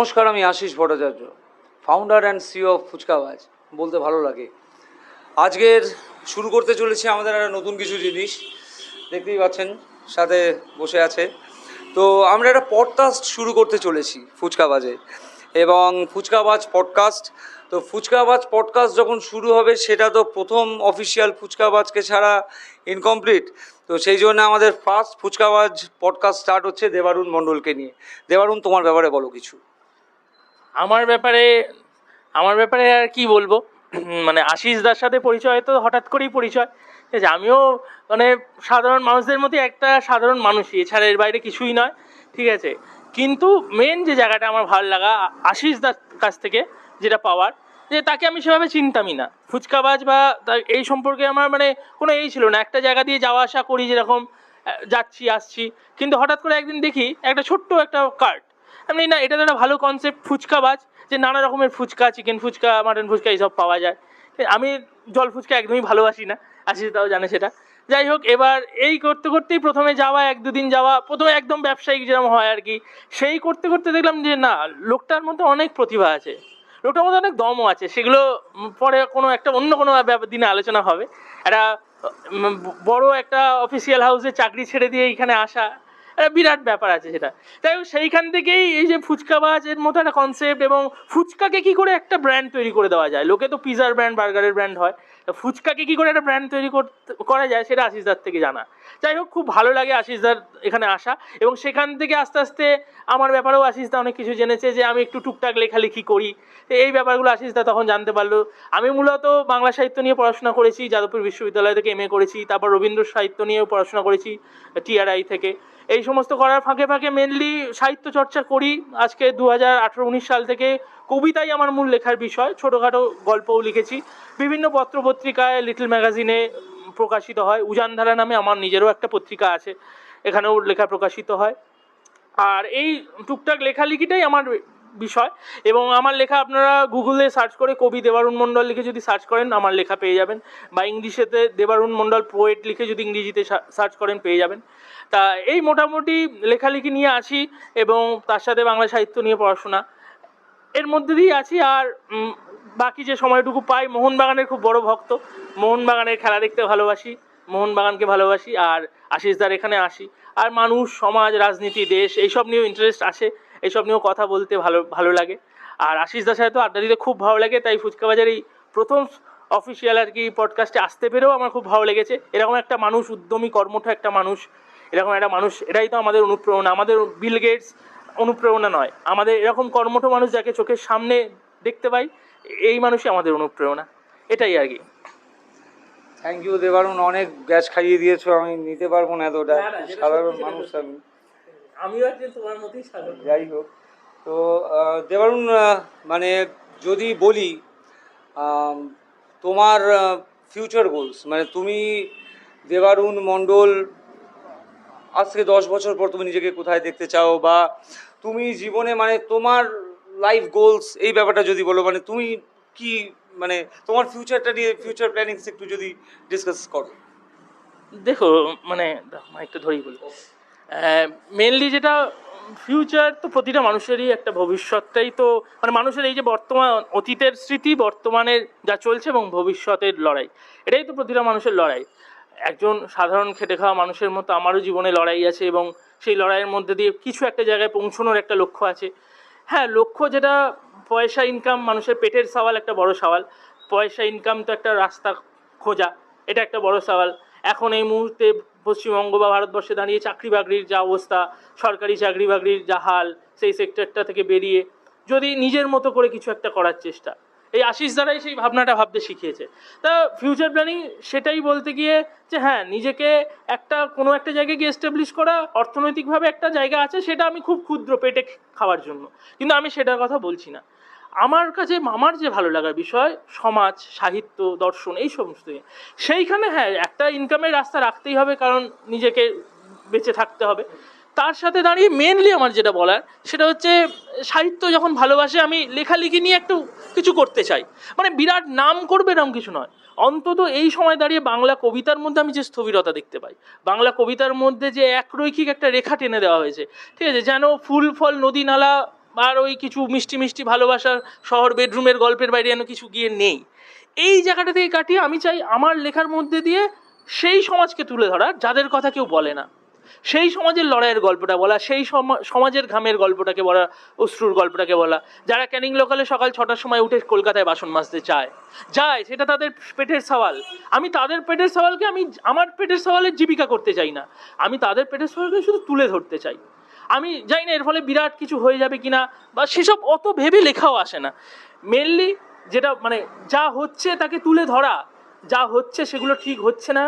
নমস্কার, আমি Ashis Bhattacharya, founder and CEO of Fuchkabaz. বলতে ভালো লাগে। আজকের শুরু করতে চলেছি আমাদের একটা নতুন কিছু জিনিস, দেখতেই পাচ্ছেন সাথে বসে আছে। তো আমরা একটা পডকাস্ট শুরু করতে চলেছি ফুচকাবাজে, এবং ফুচকাবাজ পডকাস্ট। তো ফুচকাবাজ পডকাস্ট যখন শুরু হবে, সেটা তো প্রথম অফিসিয়াল ফুচকাবাজকে ছাড়া ইনকমপ্লিট। তো সেই জন্য আমাদের ফার্স্ট ফুচকাবাজ পডকাস্ট স্টার্ট হচ্ছে দেবারুণ মণ্ডলকে নিয়ে। দেবারুণ, তোমার ব্যাপারে বলো কিছু। আমার ব্যাপারে আর কি বলবো, মানে আশিস দার সাথে পরিচয় তো হঠাৎ করেই পরিচয়। ঠিক আছে, আমিও মানে সাধারণ মানুষদের মধ্যে একটা সাধারণ মানুষই, এছাড়া এর বাইরে কিছুই নয়। ঠিক আছে, কিন্তু মেন যে জায়গাটা আমার ভালো লাগা আশিস দার কাছ থেকে যেটা পাওয়ার, যে তাকে আমি সেভাবে চিনতামই না। ফুচকাবাজ বা তার এই সম্পর্কে আমার মানে কোনো এই ছিল না। একটা জায়গা দিয়ে যাওয়া আসা করি, যেরকম যাচ্ছি আসছি, কিন্তু হঠাৎ করে একদিন দেখি একটা ছোট্ট একটা কার্ট। আমি না, এটা তো একটা ভালো কনসেপ্ট, ফুচকাবাজ, যে নানা রকমের ফুচকা, চিকেন ফুচকা, মাটন ফুচকা এইসব পাওয়া যায়। আমি জল ফুচকা একদমই ভালোবাসি না, আশিস দাও জানে সেটা। যাই হোক, এবার এই করতে করতেই প্রথমে যাওয়া, এক দুদিন যাওয়া, প্রথমে একদম ব্যবসায়িক যেরকম হয় আর কি, সেই করতে করতে দেখলাম যে না, লোকটার মধ্যে অনেক প্রতিভা আছে, লোকটার মধ্যে অনেক দমও আছে। সেগুলো পরে কোনো একটা অন্য কোনো দিনে আলোচনা হবে। একটা বড় একটা অফিসিয়াল হাউসে চাকরি ছেড়ে দিয়ে এখানে আসা একটা বিরাট ব্যাপার আছে সেটা। তাই সেইখান থেকেই এই যে ফুচকাবাজের মতো একটা কনসেপ্ট, এবং ফুচকাকে কি করে একটা ব্র্যান্ড তৈরি করে দেওয়া যায়। লোকে তো পিজার ব্র্যান্ড, বার্গারের ব্র্যান্ড হয়, ফুচকাকে কি করে একটা ব্র্যান্ড তৈরি করা যায়, সেটা আশিসদার থেকে জানা। যাই হোক, খুব ভালো লাগে আশিসদার এখানে আসা, এবং সেখান থেকে আস্তে আস্তে আমার ব্যাপারেও আশিসদা অনেক কিছু জেনেছে, যে আমি একটু টুকটাক লেখালেখি করি। এই ব্যাপারগুলো আশিসদা তখন জানতে পারলো। আমি মূলত বাংলা সাহিত্য নিয়ে পড়াশোনা করেছি, যাদবপুর বিশ্ববিদ্যালয় থেকে এমএ করেছি, তারপর রবীন্দ্র সাহিত্য নিয়েও পড়াশোনা করেছি টিআরআই থেকে। এই সমস্ত করার ফাঁকে ফাঁকে মেনলি সাহিত্য চর্চা করি। আজকে 2018-19 সাল থেকে কবিতাই আমার মূল লেখার বিষয়, ছোটোখাটো গল্পও লিখেছি, বিভিন্ন পত্রপত্রিকায়, লিটল ম্যাগাজিনে প্রকাশিত হয়। উজানধারা নামে আমার নিজেরও একটা পত্রিকা আছে, এখানেও লেখা প্রকাশিত হয়। আর এই টুকটাক লেখালেখিটাই আমার বিষয়, এবং আমার লেখা আপনারা গুগলে সার্চ করে কবি দেবারুণ মণ্ডল লিখে যদি সার্চ করেন, আমার লেখা পেয়ে যাবেন, বা ইংলিশেতে দেবারুণ মণ্ডল পোয়েট লিখে যদি ইংরেজিতে সার্চ করেন, পেয়ে যাবেন। তা এই মোটামুটি লেখালেখি নিয়ে আছি, এবং তার সাথে বাংলা সাহিত্য নিয়ে পড়াশোনা, এর মধ্যে দিয়েই আছি। আর বাকি যে সময়টুকু পাই, মোহনবাগানের খুব বড় ভক্ত, মোহনবাগানের খেলা দেখতে ভালোবাসি, মোহনবাগানকে ভালোবাসি, আর আশিসদার এখানে আসি। আর মানুষ, সমাজ, রাজনীতি, দেশ, এইসব নিয়েও ইন্টারেস্ট আসে, এইসব নিয়েও কথা বলতে ভালো লাগে। আর আশিসদার সাথে তো আড্ডা দিতে খুব ভালো লাগে। তাই ফুচকাবাজার এই প্রথম অফিসিয়াল আর কি পডকাস্টে আসতে পেরেও আমার খুব ভালো লেগেছে। এরকম একটা মানুষ, উদ্যমী কর্মঠ একটা মানুষ, এরকম একটা মানুষ, এটাই তো আমাদের অনুপ্রেরণা। আমাদের বিল গেটস অনুপ্রেরণা নয়, আমাদের এরকম কর্মঠ মানুষ যাকে চোখের সামনে দেখতে পাই, এই মানুষই আমাদের অনুপ্রেরণা। এটাই আর কি। থ্যাংক ইউ দেবারুণ, অনেক গ্যাস খাইয়ে দিয়েছো, আমি নিতে পারবো না এতটা, সাধারণ মানুষ আমি। আমিও একদিন তোমার মতোই সাধারণ। যাই হোক, তো দেবারুণ, মানে যদি বলি তোমার ফিউচার গোলস, মানে তুমি দেবারুণ মণ্ডল আজকে 10 বছর পর তুমি নিজেকে কোথায় দেখতে চাও, বা তুমি জীবনে মানে তোমার লাইফ গোলস, এই ব্যাপারটা যদি বলো, মানে তুমি কি, মানে তোমার ফিউচারটা নিয়ে, ফিউচার প্ল্যানিংস একটু যদি ডিসকাস করো। দেখো, মানে একটু ধরেই বলি, মেনলি যেটা ফিউচার, তো প্রতিটা মানুষেরই একটা ভবিষ্যৎটাই তো, মানে মানুষের এই যে বর্তমান, অতীতের স্মৃতি, বর্তমানের যা চলছে, এবং ভবিষ্যতের লড়াই, এটাই তো প্রতিটা মানুষের লড়াই। একজন সাধারণ খেটে খাওয়া মানুষের মতো আমারও জীবনে লড়াই আছে, এবং সেই লড়াইয়ের মধ্যে দিয়ে কিছু একটা জায়গায় পৌঁছানোর একটা লক্ষ্য আছে। হ্যাঁ, লক্ষ্য যেটা পয়সা ইনকাম, মানুষের পেটের সওয়াল একটা বড় সওয়াল। পয়সা ইনকাম তো একটা রাস্তা খোঁজা, এটা একটা বড় সওয়াল। এখন এই মুহূর্তে পশ্চিমবঙ্গ বা ভারতবর্ষে দাঁড়িয়ে চাকরি বাকরির যা অবস্থা, সরকারি চাকরি বাকরির যা হাল, সেই সেক্টরটা থেকে বেরিয়ে যদি নিজের মতো করে কিছু একটা করার চেষ্টা, এই আশিস দ্বারাই সেই ভাবনাটা ভাবতে শিখিয়েছে। তা ফিউচার প্ল্যানিং সেটাই বলতে গিয়ে, যে হ্যাঁ, নিজেকে একটা কোনো একটা জায়গায় গিয়ে এস্টাবলিশ করা, অর্থনৈতিকভাবে একটা জায়গা আছে, সেটা আমি খুব ক্ষুদ্র পেটে খাওয়ার জন্য, কিন্তু আমি সেটার কথা বলছি না। আমার কাছে আমার যে ভালো লাগার বিষয় সমাজ, সাহিত্য, দর্শন, এই সমস্ত। সেইখানে হ্যাঁ, একটা ইনকামের রাস্তা রাখতেই হবে, কারণ নিজেকে বেঁচে থাকতে হবে। তার সাথে দাঁড়িয়ে মেনলি আমার যেটা বলার, সেটা হচ্ছে সাহিত্য যখন ভালোবাসে, আমি লেখালেখি নিয়ে একটু কিছু করতে চাই। মানে বিরাট নাম করবে এরকম কিছু নয়, অন্তত এই সময় দাঁড়িয়ে বাংলা কবিতার মধ্যে আমি যে স্থবিরতা দেখতে পাই, বাংলা কবিতার মধ্যে যে একরৈখিক একটা রেখা টেনে দেওয়া হয়েছে, ঠিক আছে, যেন ফুল ফল নদী নালা আর ওই কিছু মিষ্টি মিষ্টি ভালোবাসার শহর বেডরুমের গল্পের বাইরে যেন কিছু গিয়ে নেই। এই জায়গাটা থেকে কাটিয়ে আমি চাই আমার লেখার মধ্যে দিয়ে সেই সমাজকে তুলে ধরা যাদের কথা কেউ বলে না, সেই সমাজের লড়াইয়ের গল্পটা বলা, সেই সমাজের ঘামের গল্পটাকে বলা, অশ্রুর গল্পটাকে বলা, যারা ক্যানিং লোকালে সকাল 6টার সময় উঠে কলকাতায় বাসন মাজতে যায় সেটা তাদের পেটের সওয়াল। আমি তাদের পেটের সওয়ালকে আমি আমার পেটের সওয়ালের জীবিকা করতে চাই না, আমি তাদের পেটের সওয়ালকে শুধু তুলে ধরতে চাই। আমি জানি না এর ফলে বিরাট কিছু হয়ে যাবে কিনা, বা সেসব অত ভেবে লেখাও আসে না। মেনলি যেটা মানে যা হচ্ছে তাকে তুলে ধরা, যা হচ্ছে সেগুলো ঠিক হচ্ছে না,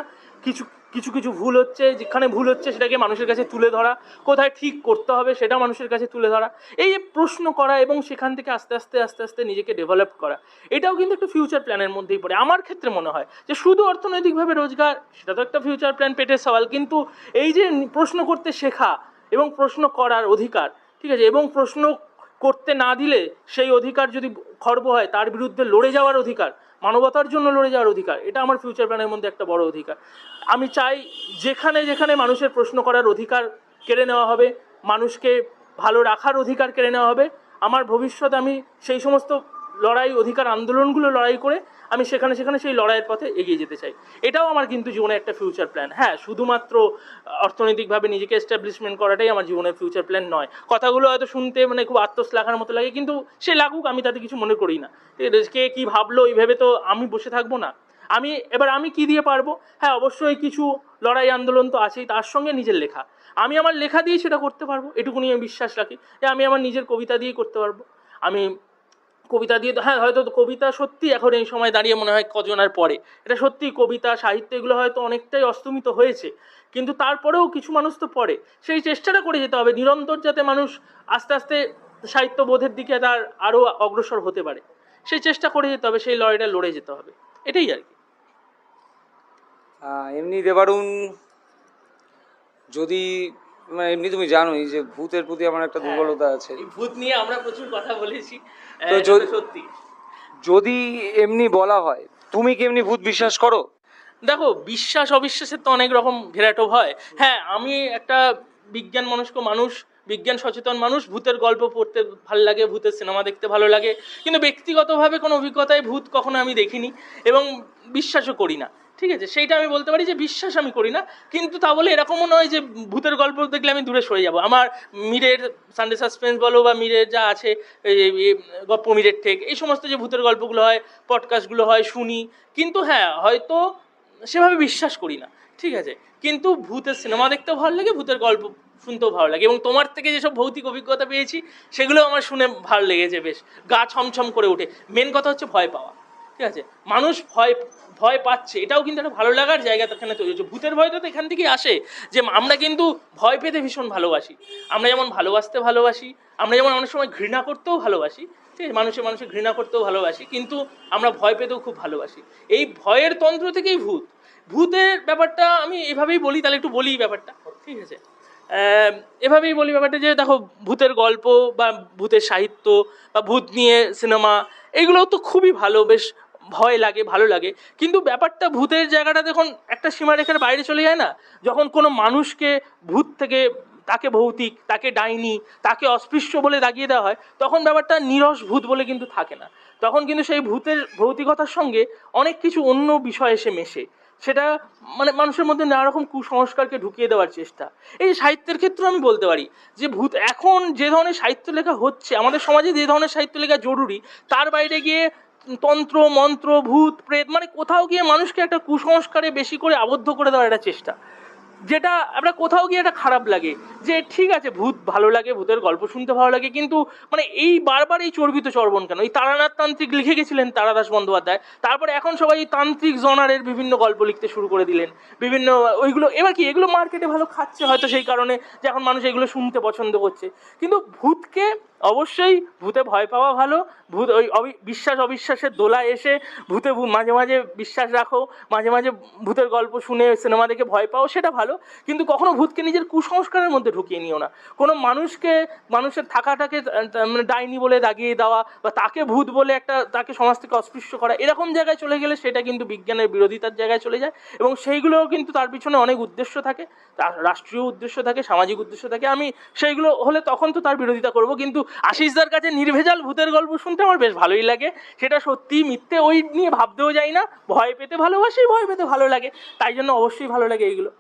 কিছু কিছু কিছু ভুল হচ্ছে, যেখানে ভুল হচ্ছে সেটাকে মানুষের কাছে তুলে ধরা, কোথায় ঠিক করতে হবে সেটা মানুষের কাছে তুলে ধরা, এই যে প্রশ্ন করা এবং সেখান থেকে আস্তে আস্তে আস্তে আস্তে নিজেকে ডেভেলপ করা, এটাও কিন্তু একটা ফিউচার প্ল্যানের মধ্যেই পড়ে। আমার ক্ষেত্রে মনে হয় যে শুধু অর্থনৈতিকভাবে রোজগার সেটা তো একটা ফিউচার প্ল্যান, পেটের সওয়াল, কিন্তু এই যে প্রশ্ন করতে শেখা এবং প্রশ্ন করার অধিকার, ঠিক আছে, এবং প্রশ্ন করতে না দিলে সেই অধিকার যদি খর্ব হয় তার বিরুদ্ধে লড়ে যাওয়ার অধিকার, মানবতার জন্য লড়ে যাওয়ার অধিকার, এটা আমার ফিউচার প্ল্যানের মধ্যে একটা বড় অধিকার। আমি চাই যেখানে যেখানে মানুষের প্রশ্ন করার অধিকার কেড়ে নেওয়া হবে, মানুষকে ভালো রাখার অধিকার কেড়ে নেওয়া হবে, আমার ভবিষ্যতে আমি সেই সমস্ত লড়াই, অধিকার আন্দোলনগুলো লড়াই করে আমি সেখানে সেখানে সেই লড়াইয়ের পথে এগিয়ে যেতে চাই। এটাও আমার কিন্তু জীবনে একটা ফিউচার প্ল্যান। হ্যাঁ, শুধুমাত্র অর্থনৈতিকভাবে নিজেকে এস্টাবলিশমেন্ট করাটাই আমার জীবনের ফিউচার প্ল্যান নয়। কথাগুলো হয়তো শুনতে মানে খুব আত্মশ্লাঘার মতো লাগে, কিন্তু সে লাগুক, আমি তাতে কিছু মনে করি না। কে কী ভাবলো এই ভেবে তো আমি বসে থাকবো না। আমি কি দিয়ে পারবো? হ্যাঁ, অবশ্যই কিছু লড়াই আন্দোলন তো আছেই, তার সঙ্গে নিজের লেখা। আমি আমার লেখা দিয়ে সেটা করতে পারবো, এটুকুনি আমি বিশ্বাস রাখি যে আমি আমার নিজের কবিতা দিয়ে করতে পারবো। আমি কবিতা দিয়ে তো হ্যাঁ, হয়তো কবিতা সত্যি এখন এই সময় দাঁড়িয়ে মনে হয় কজনের পরে, এটা সত্যি কবিতা সাহিত্য এগুলো হয়তো অনেকটাই অস্তমিত হয়েছে, কিন্তু তারপরেও কিছু মানুষ তো পড়ে। সেই চেষ্টাটা করে যেতে হবে নিরন্তর, যাতে মানুষ আস্তে আস্তে সাহিত্যবোধের দিকে তার আরও অগ্রসর হতে পারে, সেই চেষ্টা করে যেতে হবে, সেই লড়াইটা লড়ে যেতে হবে, এটাই আর কি। এমনি দেবারুণ, যদি মানে এমনি তুমি জানোই যে ভূতের প্রতি আমার একটা দুর্বলতা আছে, এই ভূত নিয়ে আমরা প্রচুর কথা বলেছি, তো সত্যি যদি এমনি বলা হয় তুমি কি এমনি ভূত বিশ্বাস করো? দেখো, বিশ্বাস অবিশ্বাসের তো অনেক রকম ঘেরাটোপ হয়। হ্যাঁ, আমি একটা বিজ্ঞান মনস্ক মানুষ, বিজ্ঞান সচেতন মানুষ, ভূতের গল্প পড়তে ভালো লাগে, ভূতের সিনেমা দেখতে ভালো লাগে, কিন্তু ব্যক্তিগতভাবে কোনো অভিজ্ঞতায় ভূত কখনো আমি দেখিনি এবং বিশ্বাসও করি না। ঠিক আছে, সেইটা আমি বলতে পারি যে বিশ্বাস আমি করি না, কিন্তু তা বলে এরকমও নয় যে ভূতের গল্প দেখলে আমি দূরে সরে যাব। আমার মিরের সানডে সাসপেন্স বলো বা মিরের যা আছে, গপ্প মিরের ঠেক, এই সমস্ত যে ভূতের গল্পগুলো হয়, পডকাস্টগুলো হয়, শুনি, কিন্তু হ্যাঁ হয়তো সেভাবে বিশ্বাস করি না। ঠিক আছে, কিন্তু ভূতের সিনেমা দেখতেও ভালো লাগে, ভূতের গল্প শুনতেও ভালো লাগে, এবং তোমার থেকে যেসব ভৌতিক অভিজ্ঞতা পেয়েছি সেগুলো আমার শুনে ভালো লেগেছে, বেশ গা ছমছম করে ওঠে। মেন কথা হচ্ছে ভয় পাওয়া। ঠিক আছে, মানুষ ভয় ভয় পাচ্ছে, এটাও কিন্তু একটা ভালো লাগার জায়গা এখানে তৈরি হচ্ছে। ভূতের ভয়টা তো এখান থেকেই আসে যে আমরা কিন্তু ভয় পেতে ভীষণ ভালোবাসি। আমরা যেমন ভালোবাসতে ভালোবাসি, আমরা যেমন অনেক সময় ঘৃণা করতেও ভালোবাসি, ঠিক আছে, মানুষে ঘৃণা করতেও ভালোবাসি, কিন্তু আমরা ভয় পেতেও খুব ভালোবাসি। এই ভয়ের তন্ত্র থেকেই ভূতের ব্যাপারটা আমি এভাবেই বলি, তাহলে একটু বলি ব্যাপারটা। ঠিক আছে, এভাবেই বলি ব্যাপারটা যে দেখো, ভূতের গল্প বা ভূতের সাহিত্য বা ভূত নিয়ে সিনেমা, এগুলোও তো খুবই ভালো, বেশ ভয় লাগে, ভালো লাগে, কিন্তু ব্যাপারটা ভূতের জায়গাটা যখন একটা সীমারেখার বাইরে চলে যায় না, যখন কোনো মানুষকে ভূত থেকে, তাকে ভৌতিক, তাকে ডাইনি, তাকে অস্পৃশ্য বলে দাগিয়ে দেওয়া হয়, তখন ব্যাপারটা নিরস ভূত বলে কিন্তু থাকে না। তখন কিন্তু সেই ভূতের ভৌতিকতার সঙ্গে অনেক কিছু অন্য বিষয় এসে মেশে, সেটা মানে মানুষের মধ্যে নানা রকম কুসংস্কারকে ঢুকিয়ে দেওয়ার চেষ্টা। এই সাহিত্যের ক্ষেত্রে আমি বলতে পারি যে ভূত এখন যে ধরনের সাহিত্য লেখা হচ্ছে, আমাদের সমাজে যে ধরনের সাহিত্য লেখা জরুরি, তার বাইরে গিয়ে তন্ত্র মন্ত্র, ভূত প্রেত, মানে কোথাও গিয়ে মানুষকে একটা কুসংস্কারে বেশি করে আবদ্ধ করে দেওয়ার একটা চেষ্টা, যেটা আমরা কোথাও গিয়ে একটা খারাপ লাগে। যে ঠিক আছে, ভূত ভালো লাগে, ভূতের গল্প শুনতে ভালো লাগে, কিন্তু মানে এই বারবার এই চর্বিত চর্বণ কেন? এই তারানাথ তান্ত্রিক লিখে গেছিলেন তারাদাস বন্দ্যোপাধ্যায়, তারপরে এখন সবাই এই তান্ত্রিক জনারের বিভিন্ন গল্প লিখতে শুরু করে দিলেন, বিভিন্ন ওইগুলো এবার কি এগুলো মার্কেটে ভালো খাচ্ছে হয়তো, সেই কারণে যে এখন মানুষ এগুলো শুনতে পছন্দ করছে। কিন্তু ভূতকে অবশ্যই, ভূতে ভয় পাওয়া ভালো, ভূত ওই বিশ্বাস অবিশ্বাসের দোলায় এসে ভূতে মাঝে মাঝে বিশ্বাস রাখো, মাঝে মাঝে ভূতের গল্প শুনে সিনেমা দেখে ভয় পাও, সেটা ভালো। ভালো, কিন্তু কখনো ভূতকে নিজের কুসংস্কারের মধ্যে ঢুকিয়ে নিও না। কোনো মানুষের থাকাটাকে মানে ডাইনি বলে দাগিয়ে দেওয়া বা তাকে ভূত বলে তাকে সমাজ থেকে অস্পৃশ্য করা, এরকম জায়গায় চলে গেলে সেটা কিন্তু বিজ্ঞানের বিরোধিতার জায়গায় চলে যায়। এবং সেইগুলোও কিন্তু তার পিছনে অনেক উদ্দেশ্য থাকে, তার রাষ্ট্রীয় উদ্দেশ্য থাকে, সামাজিক উদ্দেশ্য থাকে। আমি সেইগুলো হলে তখন তো তার বিরোধিতা করব, কিন্তু আশিসদার কাছে নির্ভেজাল ভূতের গল্প শুনতে আমার বেশ ভালোই লাগে। সেটা সত্যি মিথ্যে ওই নিয়ে ভাবতেও যাই না, ভয় পেতে ভালোবাসি, ভয় পেতে ভালো লাগে, তাই জন্য অবশ্যই ভালো লাগে এইগুলো।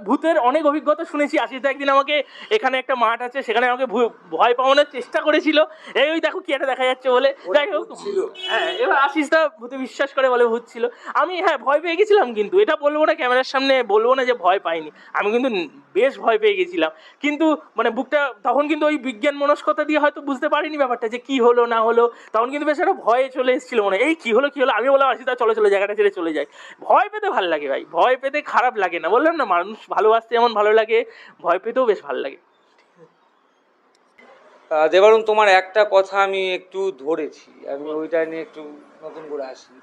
ভূতের অনেক অভিজ্ঞতা শুনেছি। আশিসদা একদিন আমাকে, এখানে একটা মাঠ আছে সেখানে আমাকে ভয় পাওয়ানোর চেষ্টা করেছিল, ওই দেখো কি একটা দেখা যাচ্ছে বলে। যাই হোক, হ্যাঁ, এবার আশিসদা ভূতে বিশ্বাস করে বলে ভূত ছিল। আমি হ্যাঁ ভয় পেয়ে গেছিলাম, কিন্তু এটা বলবো না, ক্যামেরার সামনে বলবো না যে ভয় পাইনি, আমি কিন্তু বেশ ভয় পেয়ে গেছিলাম। কিন্তু মানে বুকটা তখন কিন্তু ওই বিজ্ঞান মনস্কতা দিয়ে হয়তো বুঝতে পারিনি ব্যাপারটা যে কি হলো না হলো, তখন কিন্তু বেশ একটা ভয়ে চলে এসেছিল মনে, এই কি হলো, আমি বললাম আশিসদা চলো চলো জায়গাটা ছেড়ে চলে যাই। ভয় পেতে ভালো লাগে ভাই, ভয় পেতে খারাপ লাগে না, বললাম না মানুষ ভালোবাসতে যেমন ভালো লাগে, ভয় পেতেও বেশ ভালো লাগে। দেবারুণ, তোমার একটা কথা আমি একটু ধরেছি, আমি ওইটা নিয়ে একটু নতুন করে আসি।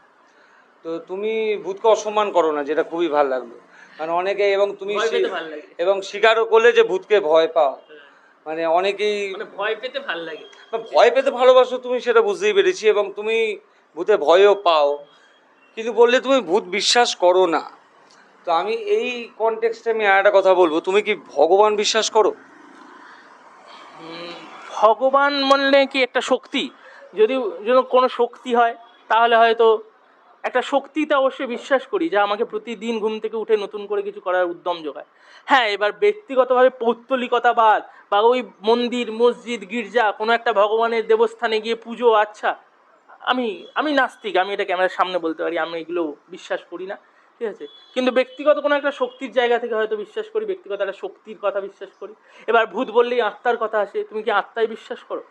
তো তুমি ভূতকে অসম্মান করো না, যেটা খুবই ভালো লাগলো। মানে অনেকে, এবং তুমি ভয় পেতে ভালো লাগে, এবং স্বীকারও করলে যে ভূতকে ভয় পাও। মানে অনেকেই মানে ভয় পেতে ভালো লাগে, ভয় পেতে ভালোবাসো তুমি, সেটা বুঝতেই পেরেছি, এবং তুমি ভূতে ভয়ও পাও, কিন্তু বললে তুমি ভূত বিশ্বাস করো না। তো আমি এই কনটেক্সটে আমি আর একটা কথা বলবো, তুমি কি ভগবান বিশ্বাস করো? ভগবান বললে কি একটা শক্তি, যদি কোনো শক্তি হয় তাহলে হয়তো একটা শক্তিতে অবশ্যই বিশ্বাস করি, যা আমাকে প্রতিদিন ঘুম থেকে উঠে নতুন করে কিছু করার উদ্যম যোগায়। হ্যাঁ, এবার ব্যক্তিগতভাবে পৌত্তলিকতাবাদ বা ওই মন্দির মসজিদ গির্জা কোনো একটা ভগবানের দেবস্থানে গিয়ে পুজো, আচ্ছা, আমি আমি নাস্তিক, আমি এটা ক্যামেরার সামনে বলতে পারি, আমি এগুলো বিশ্বাস করি না, ঠিক আছে। কিন্তু ব্যক্তিগত কোনো একটা শক্তির জায়গা থেকে হয়তো বিশ্বাস করি, ব্যক্তিগত একটা শক্তির কথা বিশ্বাস করি। এবার ভূত বললেই আত্মার কথা আসে, তুমি কি আত্মায় বিশ্বাস করো?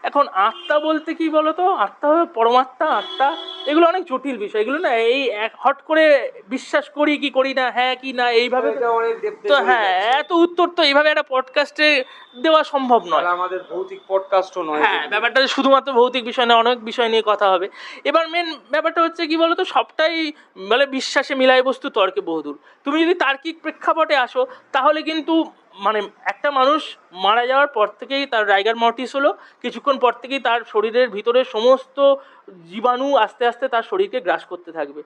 এখন আত্মা বলতে কি বলো তো, আত্মা পরমাত্মা, আত্মা, এগুলো অনেক জটিল বিষয়, এগুলো না এই এক হট করে বিশ্বাস করি কি করি না, হ্যাঁ কি না, এইভাবে তো হ্যাঁ এত উত্তর তো এইভাবে একটা পডকাস্টে দেওয়া সম্ভব নয়। আমাদের ভৌতিক পডকাস্টও নয়। হ্যাঁ, ব্যাপারটা শুধুমাত্র ভৌতিক বিষয় না, অনেক বিষয় নিয়ে কথা হবে। এবার মেন ব্যাপারটা হচ্ছে কি বলতো, সবটাই মানে বিশ্বাসে মিলাই বস্তু তর্কে বহুদূর। তুমি যদি তার্কিক প্রেক্ষাপটে আসো তাহলে কিন্তু মানে একটা মানুষ মারা যাওয়ার পর থেকেই তার রাইগার মর্টিস হলো, কিছুক্ষণ পর থেকেই তার শরীরের ভিতরে সমস্ত জীবাণু আস্তে আস্তে তার শরীরকে গ্রাস করতে থাকবে।